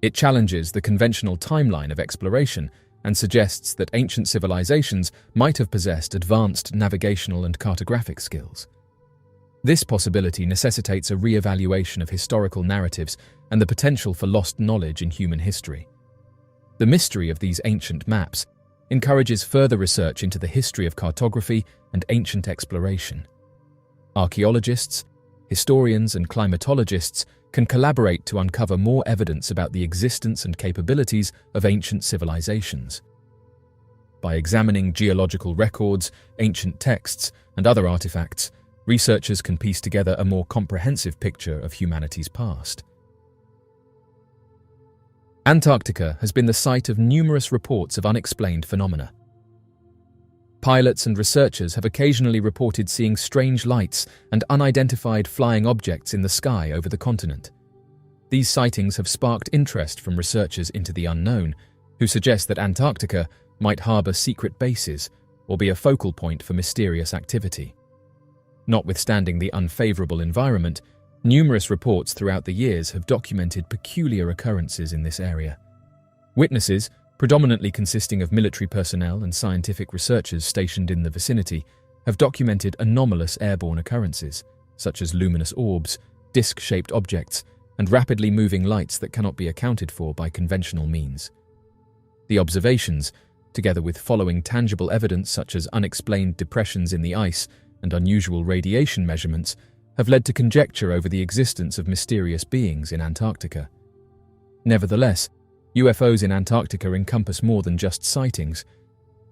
It challenges the conventional timeline of exploration and suggests that ancient civilizations might have possessed advanced navigational and cartographic skills. This possibility necessitates a re-evaluation of historical narratives and the potential for lost knowledge in human history. The mystery of these ancient maps encourages further research into the history of cartography and ancient exploration. Archaeologists, historians, and climatologists can collaborate to uncover more evidence about the existence and capabilities of ancient civilizations. By examining geological records, ancient texts, and other artifacts, researchers can piece together a more comprehensive picture of humanity's past. Antarctica has been the site of numerous reports of unexplained phenomena. Pilots and researchers have occasionally reported seeing strange lights and unidentified flying objects in the sky over the continent. These sightings have sparked interest from researchers into the unknown, who suggest that Antarctica might harbor secret bases or be a focal point for mysterious activity. Notwithstanding the unfavorable environment, numerous reports throughout the years have documented peculiar occurrences in this area. Witnesses, predominantly consisting of military personnel and scientific researchers stationed in the vicinity, have documented anomalous airborne occurrences, such as luminous orbs, disc-shaped objects, and rapidly moving lights that cannot be accounted for by conventional means. The observations, together with following tangible evidence such as unexplained depressions in the ice and unusual radiation measurements, have led to conjecture over the existence of mysterious beings in Antarctica. Nevertheless, UFOs in Antarctica encompass more than just sightings.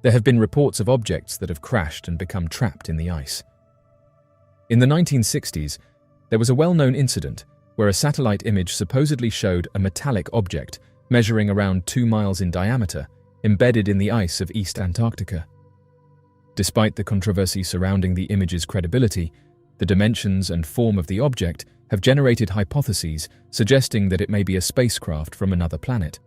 There have been reports of objects that have crashed and become trapped in the ice. In the 1960s, there was a well-known incident where a satellite image supposedly showed a metallic object measuring around 2 miles in diameter embedded in the ice of East Antarctica. Despite the controversy surrounding the image's credibility, the dimensions and form of the object have generated hypotheses suggesting that it may be a spacecraft from another planet.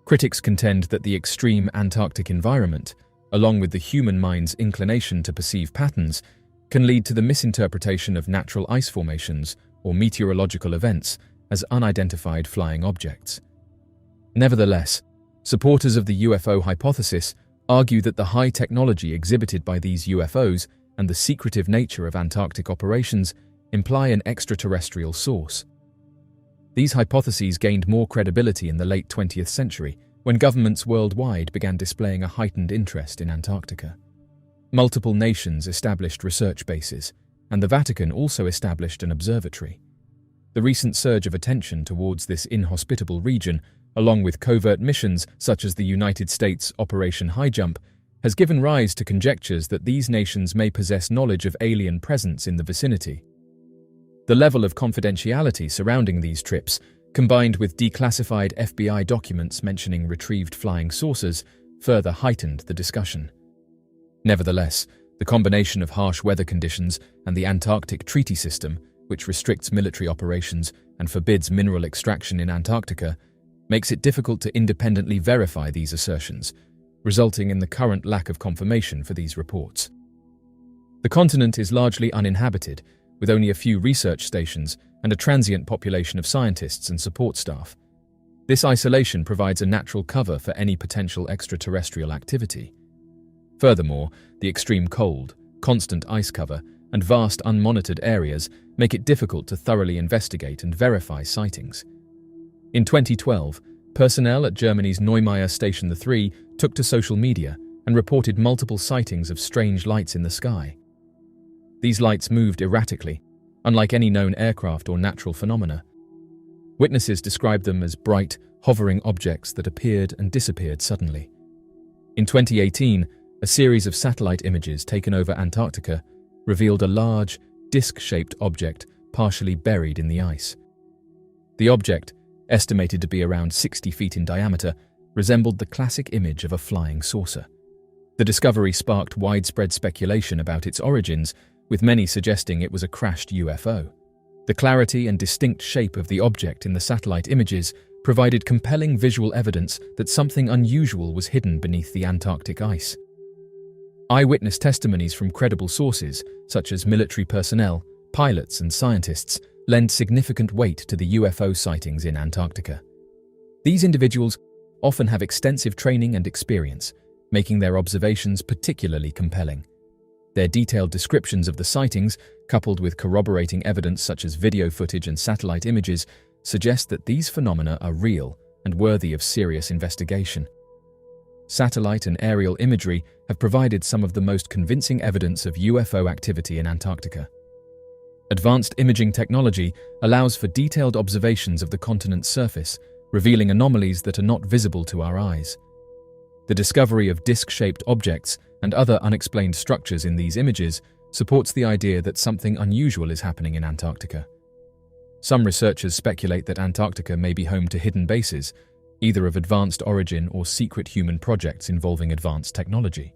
Critics contend that the extreme Antarctic environment, along with the human mind's inclination to perceive patterns, can lead to the misinterpretation of natural ice formations or meteorological events as unidentified flying objects. Nevertheless, supporters of the UFO hypothesis argue that the high technology exhibited by these UFOs and the secretive nature of Antarctic operations imply an extraterrestrial source. These hypotheses gained more credibility in the late 20th century when governments worldwide began displaying a heightened interest in Antarctica. Multiple nations established research bases, and the Vatican also established an observatory. The recent surge of attention towards this inhospitable region, along with covert missions such as the United States Operation Highjump, has given rise to conjectures that these nations may possess knowledge of alien presence in the vicinity. The level of confidentiality surrounding these trips, combined with declassified FBI documents mentioning retrieved flying saucers, further heightened the discussion. Nevertheless, the combination of harsh weather conditions and the Antarctic Treaty System, which restricts military operations and forbids mineral extraction in Antarctica, makes it difficult to independently verify these assertions, resulting in the current lack of confirmation for these reports. The continent is largely uninhabited, with only a few research stations and a transient population of scientists and support staff. This isolation provides a natural cover for any potential extraterrestrial activity. Furthermore, the extreme cold, constant ice cover, and vast unmonitored areas make it difficult to thoroughly investigate and verify sightings. In 2012, personnel at Germany's Neumeier Station 3 took to social media and reported multiple sightings of strange lights in the sky. These lights moved erratically, unlike any known aircraft or natural phenomena. Witnesses described them as bright, hovering objects that appeared and disappeared suddenly. In 2018, a series of satellite images taken over Antarctica revealed a large, disc-shaped object partially buried in the ice. The object, estimated to be around 60 feet in diameter, resembled the classic image of a flying saucer. The discovery sparked widespread speculation about its origins, with many suggesting it was a crashed UFO. The clarity and distinct shape of the object in the satellite images provided compelling visual evidence that something unusual was hidden beneath the Antarctic ice. Eyewitness testimonies from credible sources, such as military personnel, pilots, and scientists, lend significant weight to the UFO sightings in Antarctica. These individuals often have extensive training and experience, making their observations particularly compelling. Their detailed descriptions of the sightings, coupled with corroborating evidence such as video footage and satellite images, suggest that these phenomena are real and worthy of serious investigation. Satellite and aerial imagery have provided some of the most convincing evidence of UFO activity in Antarctica. Advanced imaging technology allows for detailed observations of the continent's surface, revealing anomalies that are not visible to our eyes. The discovery of disc-shaped objects and other unexplained structures in these images supports the idea that something unusual is happening in Antarctica. Some researchers speculate that Antarctica may be home to hidden bases, either of advanced origin or secret human projects involving advanced technology.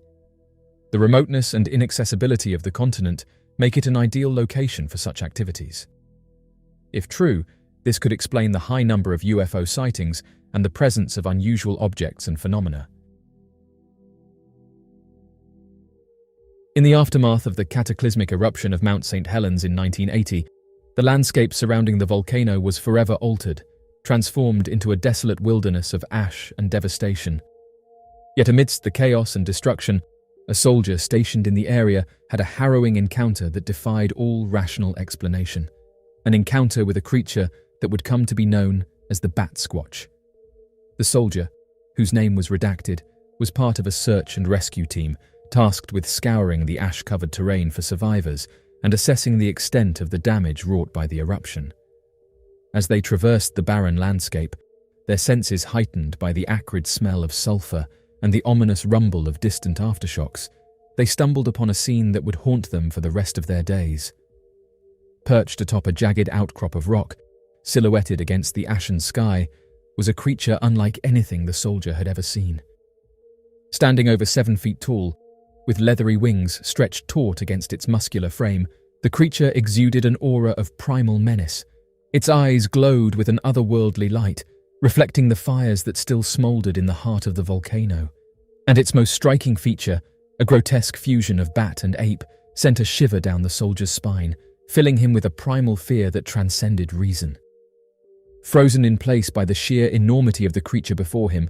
The remoteness and inaccessibility of the continent make it an ideal location for such activities. If true, this could explain the high number of UFO sightings and the presence of unusual objects and phenomena. In the aftermath of the cataclysmic eruption of Mount St. Helens in 1980, the landscape surrounding the volcano was forever altered, transformed into a desolate wilderness of ash and devastation. Yet amidst the chaos and destruction, a soldier stationed in the area had a harrowing encounter that defied all rational explanation. An encounter with a creature that would come to be known as the Bat Squatch. The soldier, whose name was redacted, was part of a search and rescue team tasked with scouring the ash-covered terrain for survivors and assessing the extent of the damage wrought by the eruption. As they traversed the barren landscape, their senses heightened by the acrid smell of sulfur and the ominous rumble of distant aftershocks. They stumbled upon a scene that would haunt them for the rest of their days. Perched atop a jagged outcrop of rock, silhouetted against the ashen sky, was a creature unlike anything the soldier had ever seen. Standing over 7 feet tall, with leathery wings stretched taut against its muscular frame, the creature exuded an aura of primal menace. Its eyes glowed with an otherworldly light, reflecting the fires that still smoldered in the heart of the volcano. And its most striking feature, a grotesque fusion of bat and ape, sent a shiver down the soldier's spine, filling him with a primal fear that transcended reason. Frozen in place by the sheer enormity of the creature before him,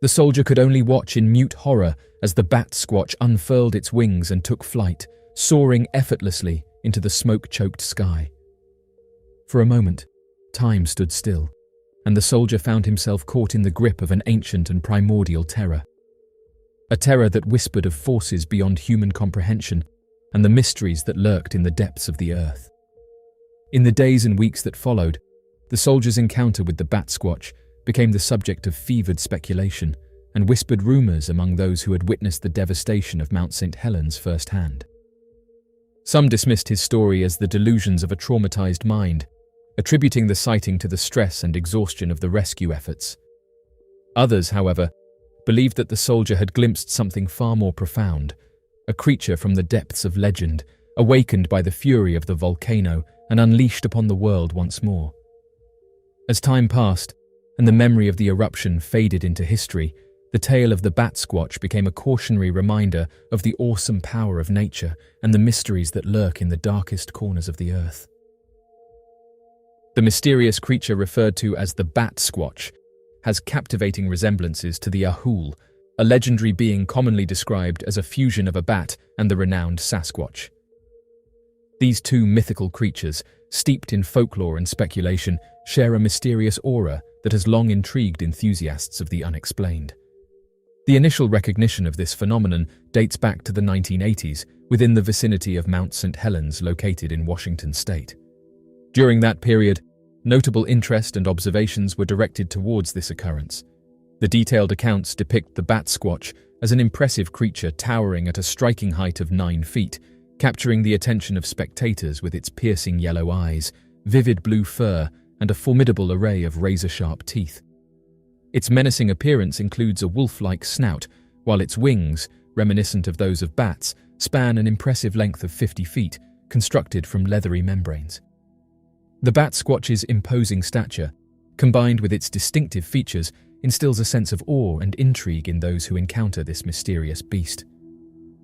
the soldier could only watch in mute horror as the bat squatch unfurled its wings and took flight, soaring effortlessly into the smoke-choked sky. For a moment, time stood still, and the soldier found himself caught in the grip of an ancient and primordial terror. A terror that whispered of forces beyond human comprehension and the mysteries that lurked in the depths of the earth. In the days and weeks that followed, the soldier's encounter with the bat squatch became the subject of fevered speculation and whispered rumors among those who had witnessed the devastation of Mount St. Helens firsthand. Some dismissed his story as the delusions of a traumatized mind, attributing the sighting to the stress and exhaustion of the rescue efforts. Others, however, believed that the soldier had glimpsed something far more profound, a creature from the depths of legend, awakened by the fury of the volcano and unleashed upon the world once more. As time passed, and the memory of the eruption faded into history, the tale of the bat squatch became a cautionary reminder of the awesome power of nature and the mysteries that lurk in the darkest corners of the earth. The mysterious creature referred to as the bat squatch has captivating resemblances to the Ahul, a legendary being commonly described as a fusion of a bat and the renowned Sasquatch. These two mythical creatures, steeped in folklore and speculation, share a mysterious aura that has long intrigued enthusiasts of the unexplained. The initial recognition of this phenomenon dates back to the 1980s within the vicinity of Mount St. Helens located in Washington state. During that period, notable interest and observations were directed towards this occurrence. The detailed accounts depict the bat squatch as an impressive creature towering at a striking height of 9 feet, capturing the attention of spectators with its piercing yellow eyes, vivid blue fur, and a formidable array of razor-sharp teeth. Its menacing appearance includes a wolf-like snout, while its wings, reminiscent of those of bats, span an impressive length of 50 feet, constructed from leathery membranes. The bat squatch's imposing stature, combined with its distinctive features, instills a sense of awe and intrigue in those who encounter this mysterious beast.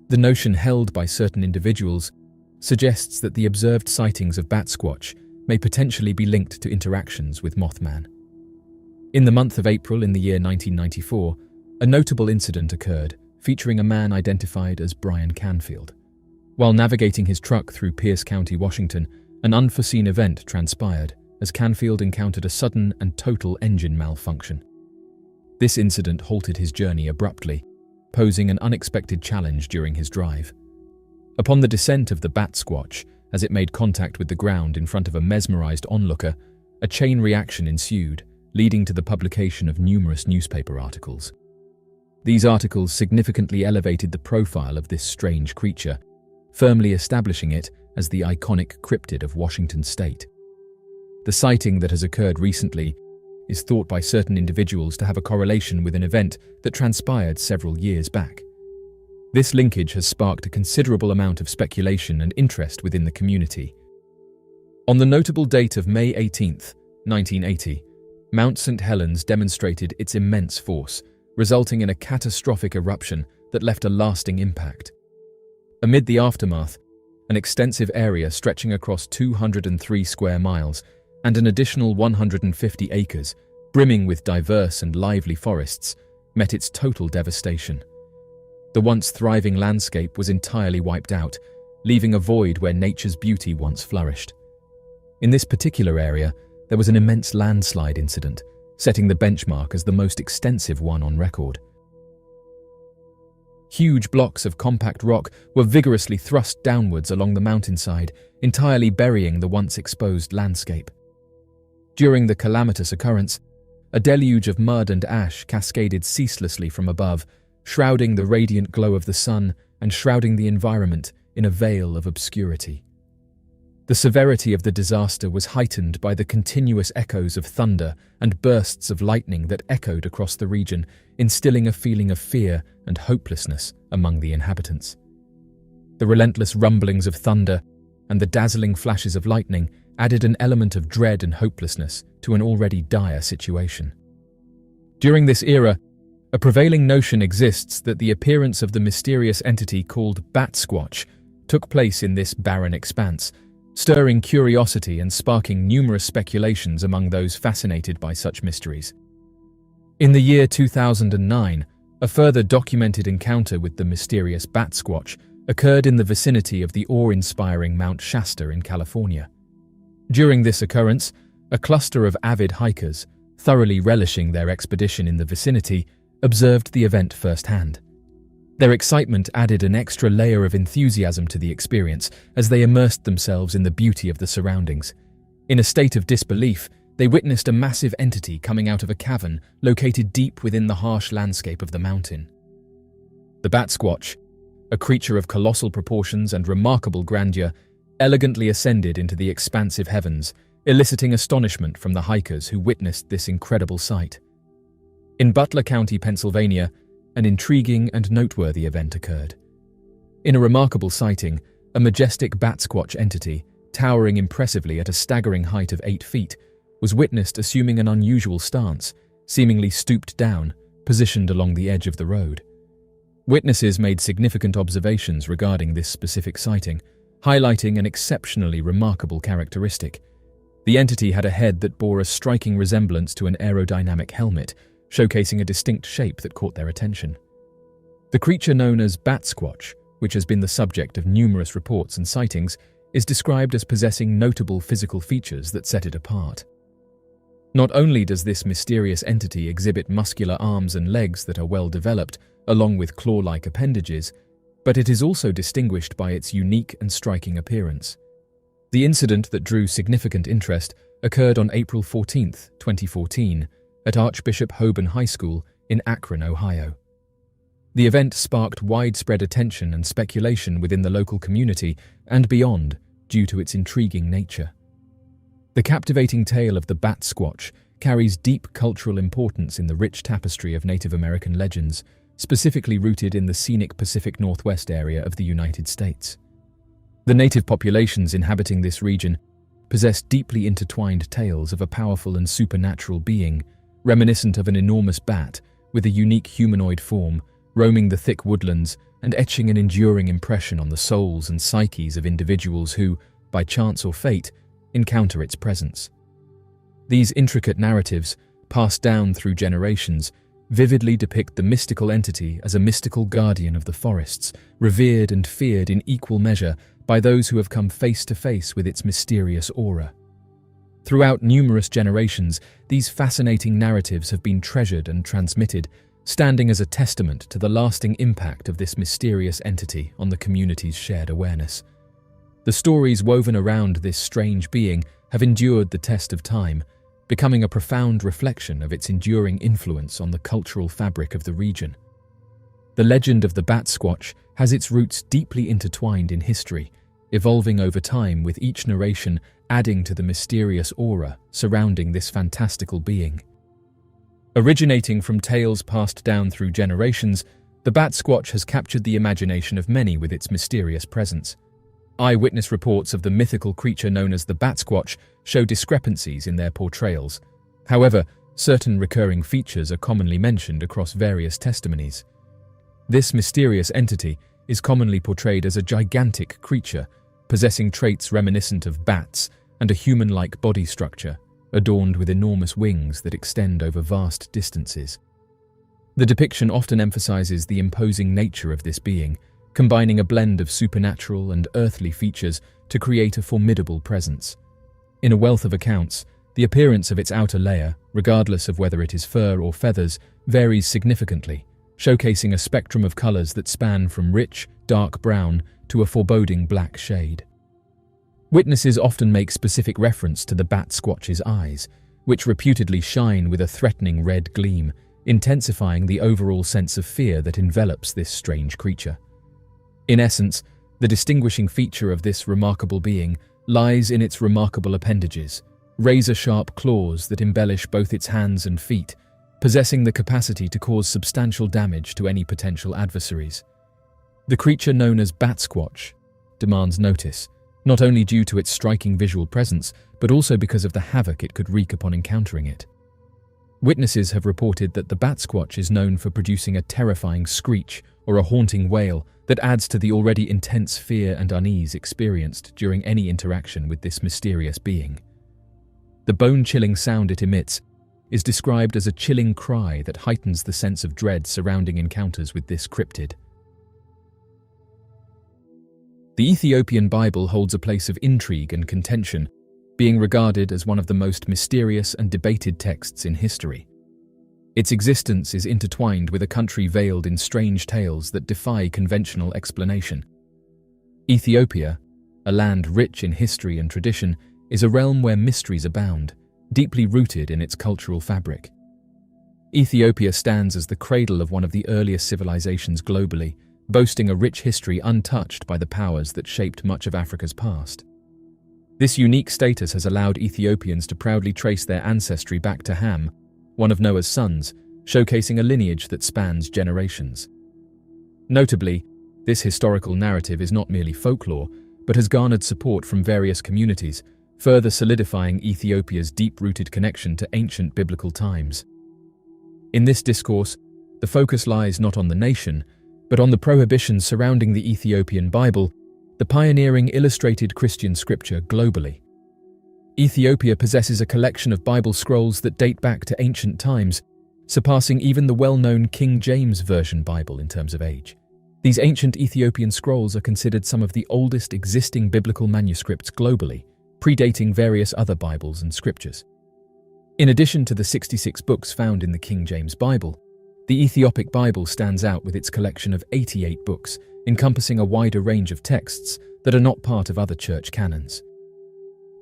The notion held by certain individuals suggests that the observed sightings of bat squatch may potentially be linked to interactions with Mothman. In the month of April in the year 1994, a notable incident occurred featuring a man identified as Brian Canfield. While navigating his truck through Pierce County, Washington, an unforeseen event transpired as Canfield encountered a sudden and total engine malfunction. This incident halted his journey abruptly, posing an unexpected challenge during his drive. Upon the descent of the bat squatch, as it made contact with the ground in front of a mesmerized onlooker, a chain reaction ensued, leading to the publication of numerous newspaper articles. These articles significantly elevated the profile of this strange creature, firmly establishing it as the iconic cryptid of Washington state. The sighting that has occurred recently is thought by certain individuals to have a correlation with an event that transpired several years back. This linkage has sparked a considerable amount of speculation and interest within the community. On the notable date of May 18, 1980, Mount St. Helens demonstrated its immense force, resulting in a catastrophic eruption that left a lasting impact. Amid the aftermath, an extensive area stretching across 203 square miles and an additional 150 acres, brimming with diverse and lively forests, met its total devastation. The once thriving landscape was entirely wiped out, leaving a void where nature's beauty once flourished. In this particular area, there was an immense landslide incident, setting the benchmark as the most extensive one on record. Huge blocks of compact rock were vigorously thrust downwards along the mountainside, entirely burying the once exposed landscape. During the calamitous occurrence, A deluge of mud and ash cascaded ceaselessly from above, shrouding the radiant glow of the sun and shrouding the environment in a veil of obscurity. The severity of the disaster was heightened by the continuous echoes of thunder and bursts of lightning that echoed across the region, instilling a feeling of fear and hopelessness among the inhabitants. The relentless rumblings of thunder and the dazzling flashes of lightning added an element of dread and hopelessness to an already dire situation. During this era, a prevailing notion exists that the appearance of the mysterious entity called Bat Squatch took place in this barren expanse, stirring curiosity and sparking numerous speculations among those fascinated by such mysteries. In the year 2009, a further documented encounter with the mysterious Bat Squatch occurred in the vicinity of the awe-inspiring Mount Shasta in California. During this occurrence, a cluster of avid hikers, thoroughly relishing their expedition in the vicinity, observed the event firsthand. Their excitement added an extra layer of enthusiasm to the experience as they immersed themselves in the beauty of the surroundings. In a state of disbelief, they witnessed a massive entity coming out of a cavern located deep within the harsh landscape of the mountain. The Bat Squatch, a creature of colossal proportions and remarkable grandeur, elegantly ascended into the expansive heavens, eliciting astonishment from the hikers who witnessed this incredible sight. In Butler County, Pennsylvania, an intriguing and noteworthy event occurred. In a remarkable sighting, a majestic Bat Squatch entity, towering impressively at a staggering height of 8 feet, was witnessed assuming an unusual stance, seemingly stooped down, positioned along the edge of the road. Witnesses made significant observations regarding this specific sighting, highlighting an exceptionally remarkable characteristic. The entity had a head that bore a striking resemblance to an aerodynamic helmet, showcasing a distinct shape that caught their attention. The creature known as Bat Squatch, which has been the subject of numerous reports and sightings, is described as possessing notable physical features that set it apart. Not only does this mysterious entity exhibit muscular arms and legs that are well developed, along with claw-like appendages, but it is also distinguished by its unique and striking appearance. The incident that drew significant interest occurred on April 14, 2014, at Archbishop Hoban High School in Akron, Ohio. The event sparked widespread attention and speculation within the local community and beyond due to its intriguing nature. The captivating tale of the Bat Squatch carries deep cultural importance in the rich tapestry of Native American legends, specifically rooted in the scenic Pacific Northwest area of the United States. The native populations inhabiting this region possess deeply intertwined tales of a powerful and supernatural being, reminiscent of an enormous bat with a unique humanoid form, roaming the thick woodlands and etching an enduring impression on the souls and psyches of individuals who, by chance or fate, encounter its presence. These intricate narratives, passed down through generations, vividly depict the mystical entity as a mystical guardian of the forests, revered and feared in equal measure by those who have come face to face with its mysterious aura. Throughout numerous generations, these fascinating narratives have been treasured and transmitted, standing as a testament to the lasting impact of this mysterious entity on the community's shared awareness. The stories woven around this strange being have endured the test of time, becoming a profound reflection of its enduring influence on the cultural fabric of the region. The legend of the Bat Squatch has its roots deeply intertwined in history, evolving over time with each narration adding to the mysterious aura surrounding this fantastical being. Originating from tales passed down through generations, the Bat Squatch has captured the imagination of many with its mysterious presence. Eyewitness reports of the mythical creature known as the Bat Squatch show discrepancies in their portrayals. However, certain recurring features are commonly mentioned across various testimonies. This mysterious entity is commonly portrayed as a gigantic creature, possessing traits reminiscent of bats and a human-like body structure, adorned with enormous wings that extend over vast distances. The depiction often emphasizes the imposing nature of this being, combining a blend of supernatural and earthly features to create a formidable presence. In a wealth of accounts, the appearance of its outer layer, regardless of whether it is fur or feathers, varies significantly, showcasing a spectrum of colors that span from rich, dark brown to a foreboding black shade. Witnesses often make specific reference to the Bat Squatch's eyes, which reputedly shine with a threatening red gleam, intensifying the overall sense of fear that envelops this strange creature. In essence, the distinguishing feature of this remarkable being lies in its remarkable appendages, razor-sharp claws that embellish both its hands and feet, possessing the capacity to cause substantial damage to any potential adversaries. The creature known as Bat Squatch demands notice, not only due to its striking visual presence, but also because of the havoc it could wreak upon encountering it. Witnesses have reported that the Bat Squatch is known for producing a terrifying screech or a haunting wail that adds to the already intense fear and unease experienced during any interaction with this mysterious being. The bone-chilling sound it emits is described as a chilling cry that heightens the sense of dread surrounding encounters with this cryptid. The Ethiopian Bible holds a place of intrigue and contention, being regarded as one of the most mysterious and debated texts in history. Its existence is intertwined with a country veiled in strange tales that defy conventional explanation. Ethiopia, a land rich in history and tradition, is a realm where mysteries abound, deeply rooted in its cultural fabric. Ethiopia stands as the cradle of one of the earliest civilizations globally, boasting a rich history untouched by the powers that shaped much of Africa's past. This unique status has allowed Ethiopians to proudly trace their ancestry back to Ham, one of Noah's sons, showcasing a lineage that spans generations. Notably, this historical narrative is not merely folklore, but has garnered support from various communities, further solidifying Ethiopia's deep-rooted connection to ancient biblical times. In this discourse, the focus lies not on the nation, but on the prohibitions surrounding the Ethiopian Bible, the pioneering illustrated Christian scripture globally. Ethiopia possesses a collection of Bible scrolls that date back to ancient times, surpassing even the well-known King James Version Bible in terms of age. These ancient Ethiopian scrolls are considered some of the oldest existing biblical manuscripts globally, predating various other Bibles and scriptures. In addition to the 66 books found in the King James Bible, the Ethiopic Bible stands out with its collection of 88 books, encompassing a wider range of texts that are not part of other church canons.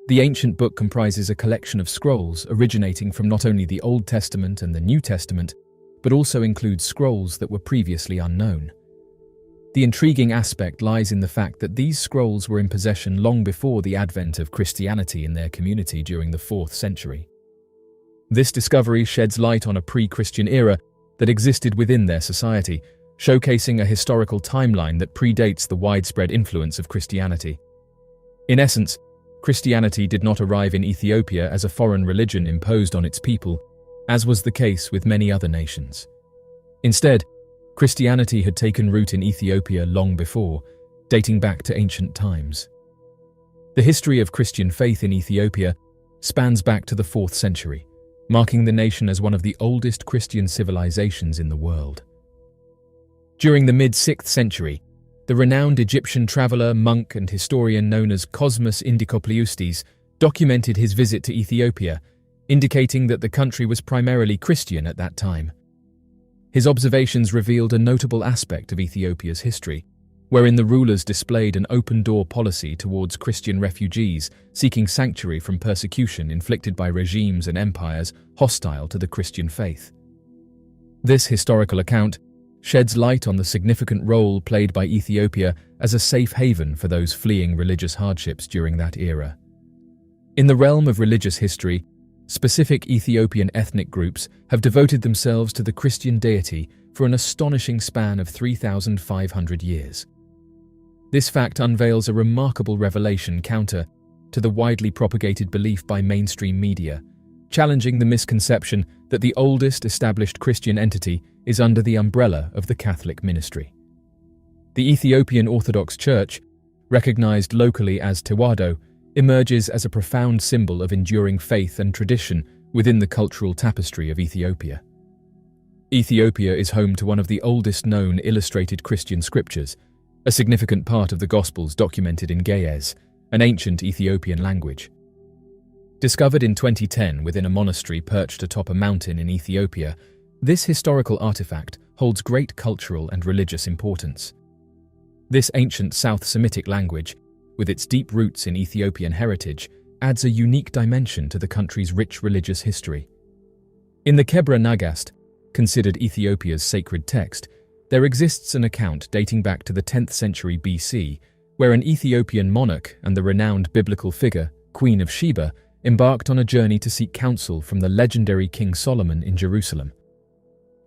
The ancient book comprises a collection of scrolls originating from not only the Old Testament and the New Testament, but also includes scrolls that were previously unknown. The intriguing aspect lies in the fact that these scrolls were in possession long before the advent of Christianity in their community during the 4th century. This discovery sheds light on a pre-Christian era that existed within their society, showcasing a historical timeline that predates the widespread influence of Christianity. In essence, Christianity did not arrive in Ethiopia as a foreign religion imposed on its people, as was the case with many other nations. Instead, Christianity had taken root in Ethiopia long before, dating back to ancient times. The history of Christian faith in Ethiopia spans back to the 4th century, marking the nation as one of the oldest Christian civilizations in the world. During the mid-6th century, the renowned Egyptian traveler, monk, and historian known as Cosmas Indicopleustes documented his visit to Ethiopia, indicating that the country was primarily Christian at that time. His observations revealed a notable aspect of Ethiopia's history, wherein the rulers displayed an open-door policy towards Christian refugees seeking sanctuary from persecution inflicted by regimes and empires hostile to the Christian faith. This historical account sheds light on the significant role played by Ethiopia as a safe haven for those fleeing religious hardships during that era. In the realm of religious history, specific Ethiopian ethnic groups have devoted themselves to the Christian deity for an astonishing span of 3,500 years. This fact unveils a remarkable revelation counter to the widely propagated belief by mainstream media, challenging the misconception that the oldest established Christian entity is under the umbrella of the Catholic ministry. The Ethiopian Orthodox Church, recognized locally as Tewado, emerges as a profound symbol of enduring faith and tradition within the cultural tapestry of Ethiopia. Ethiopia is home to one of the oldest known illustrated Christian scriptures, a significant part of the Gospels documented in Ge'ez, an ancient Ethiopian language. Discovered in 2010 within a monastery perched atop a mountain in Ethiopia, this historical artifact holds great cultural and religious importance. This ancient South Semitic language, with its deep roots in Ethiopian heritage, adds a unique dimension to the country's rich religious history. In the Kebra Nagast, considered Ethiopia's sacred text, there exists an account dating back to the 10th century BC, where an Ethiopian monarch and the renowned biblical figure, Queen of Sheba, embarked on a journey to seek counsel from the legendary King Solomon in Jerusalem.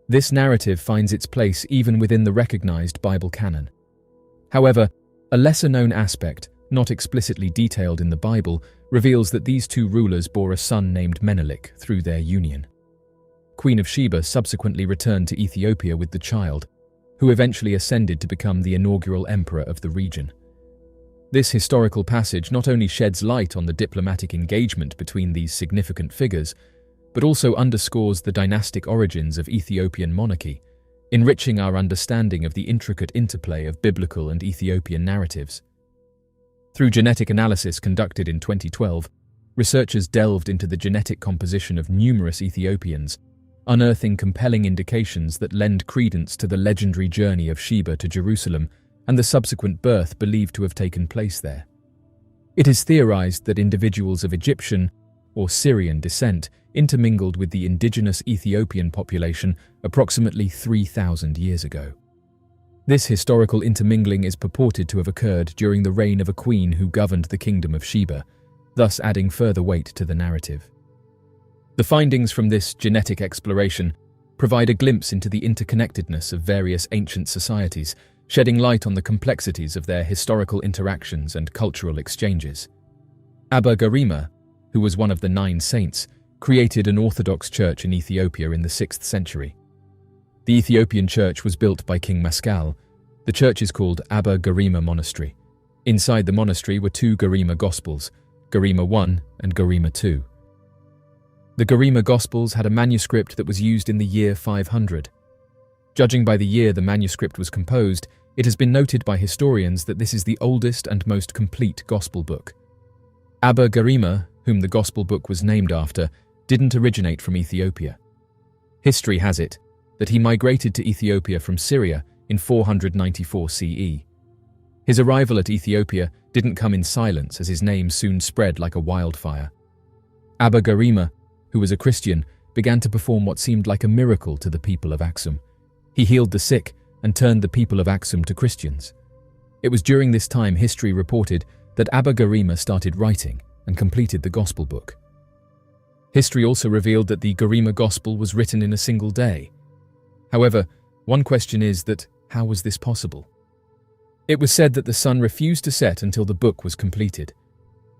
This narrative finds its place even within the recognized Bible canon. However, a lesser-known aspect, not explicitly detailed in the Bible, reveals that these two rulers bore a son named Menelik through their union. Queen of Sheba subsequently returned to Ethiopia with the child, who eventually ascended to become the inaugural emperor of the region. This historical passage not only sheds light on the diplomatic engagement between these significant figures, but also underscores the dynastic origins of Ethiopian monarchy, enriching our understanding of the intricate interplay of biblical and Ethiopian narratives. Through genetic analysis conducted in 2012, researchers delved into the genetic composition of numerous Ethiopians, unearthing compelling indications that lend credence to the legendary journey of Sheba to Jerusalem and the subsequent birth believed to have taken place there. It is theorized that individuals of Egyptian or Syrian descent intermingled with the indigenous Ethiopian population approximately 3,000 years ago. This historical intermingling is purported to have occurred during the reign of a queen who governed the kingdom of Sheba, thus adding further weight to the narrative. The findings from this genetic exploration provide a glimpse into the interconnectedness of various ancient societies, shedding light on the complexities of their historical interactions and cultural exchanges. Abba Garima, who was one of the 9 saints, created an Orthodox church in Ethiopia in the 6th century. The Ethiopian church was built by King Mascal. The church is called Abba Garima Monastery. Inside the monastery were 2 Garima Gospels, Garima I and Garima II. The Garima Gospels had a manuscript that was used in the year 500. Judging by the year the manuscript was composed, it has been noted by historians that this is the oldest and most complete gospel book. Abba Garima, whom the gospel book was named after, didn't originate from Ethiopia. History has it that he migrated to Ethiopia from Syria in 494 CE. His arrival at Ethiopia didn't come in silence, as his name soon spread like a wildfire. Abba Garima, who was a Christian, began to perform what seemed like a miracle to the people of Aksum. He healed the sick and turned the people of Aksum to Christians. It was during this time history reported that Abba Garima started writing and completed the Gospel book. History also revealed that the Garima Gospel was written in a single day. However, one question is that how was this possible? It was said that the sun refused to set until the book was completed.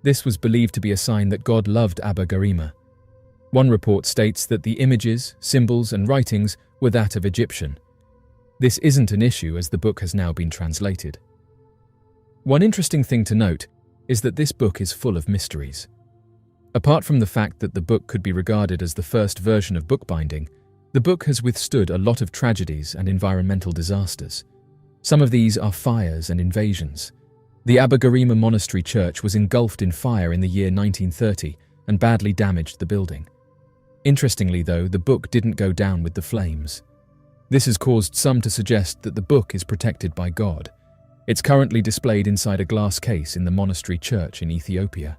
This was believed to be a sign that God loved Abba Garima. One report states that the images, symbols, and writings were that of Egyptian. This isn't an issue as the book has now been translated. One interesting thing to note is that this book is full of mysteries. Apart from the fact that the book could be regarded as the first version of bookbinding, the book has withstood a lot of tragedies and environmental disasters. Some of these are fires and invasions. The Abba Garima Monastery Church was engulfed in fire in the year 1930 and badly damaged the building. Interestingly though, the book didn't go down with the flames. This has caused some to suggest that the book is protected by God. It's currently displayed inside a glass case in the monastery church in Ethiopia.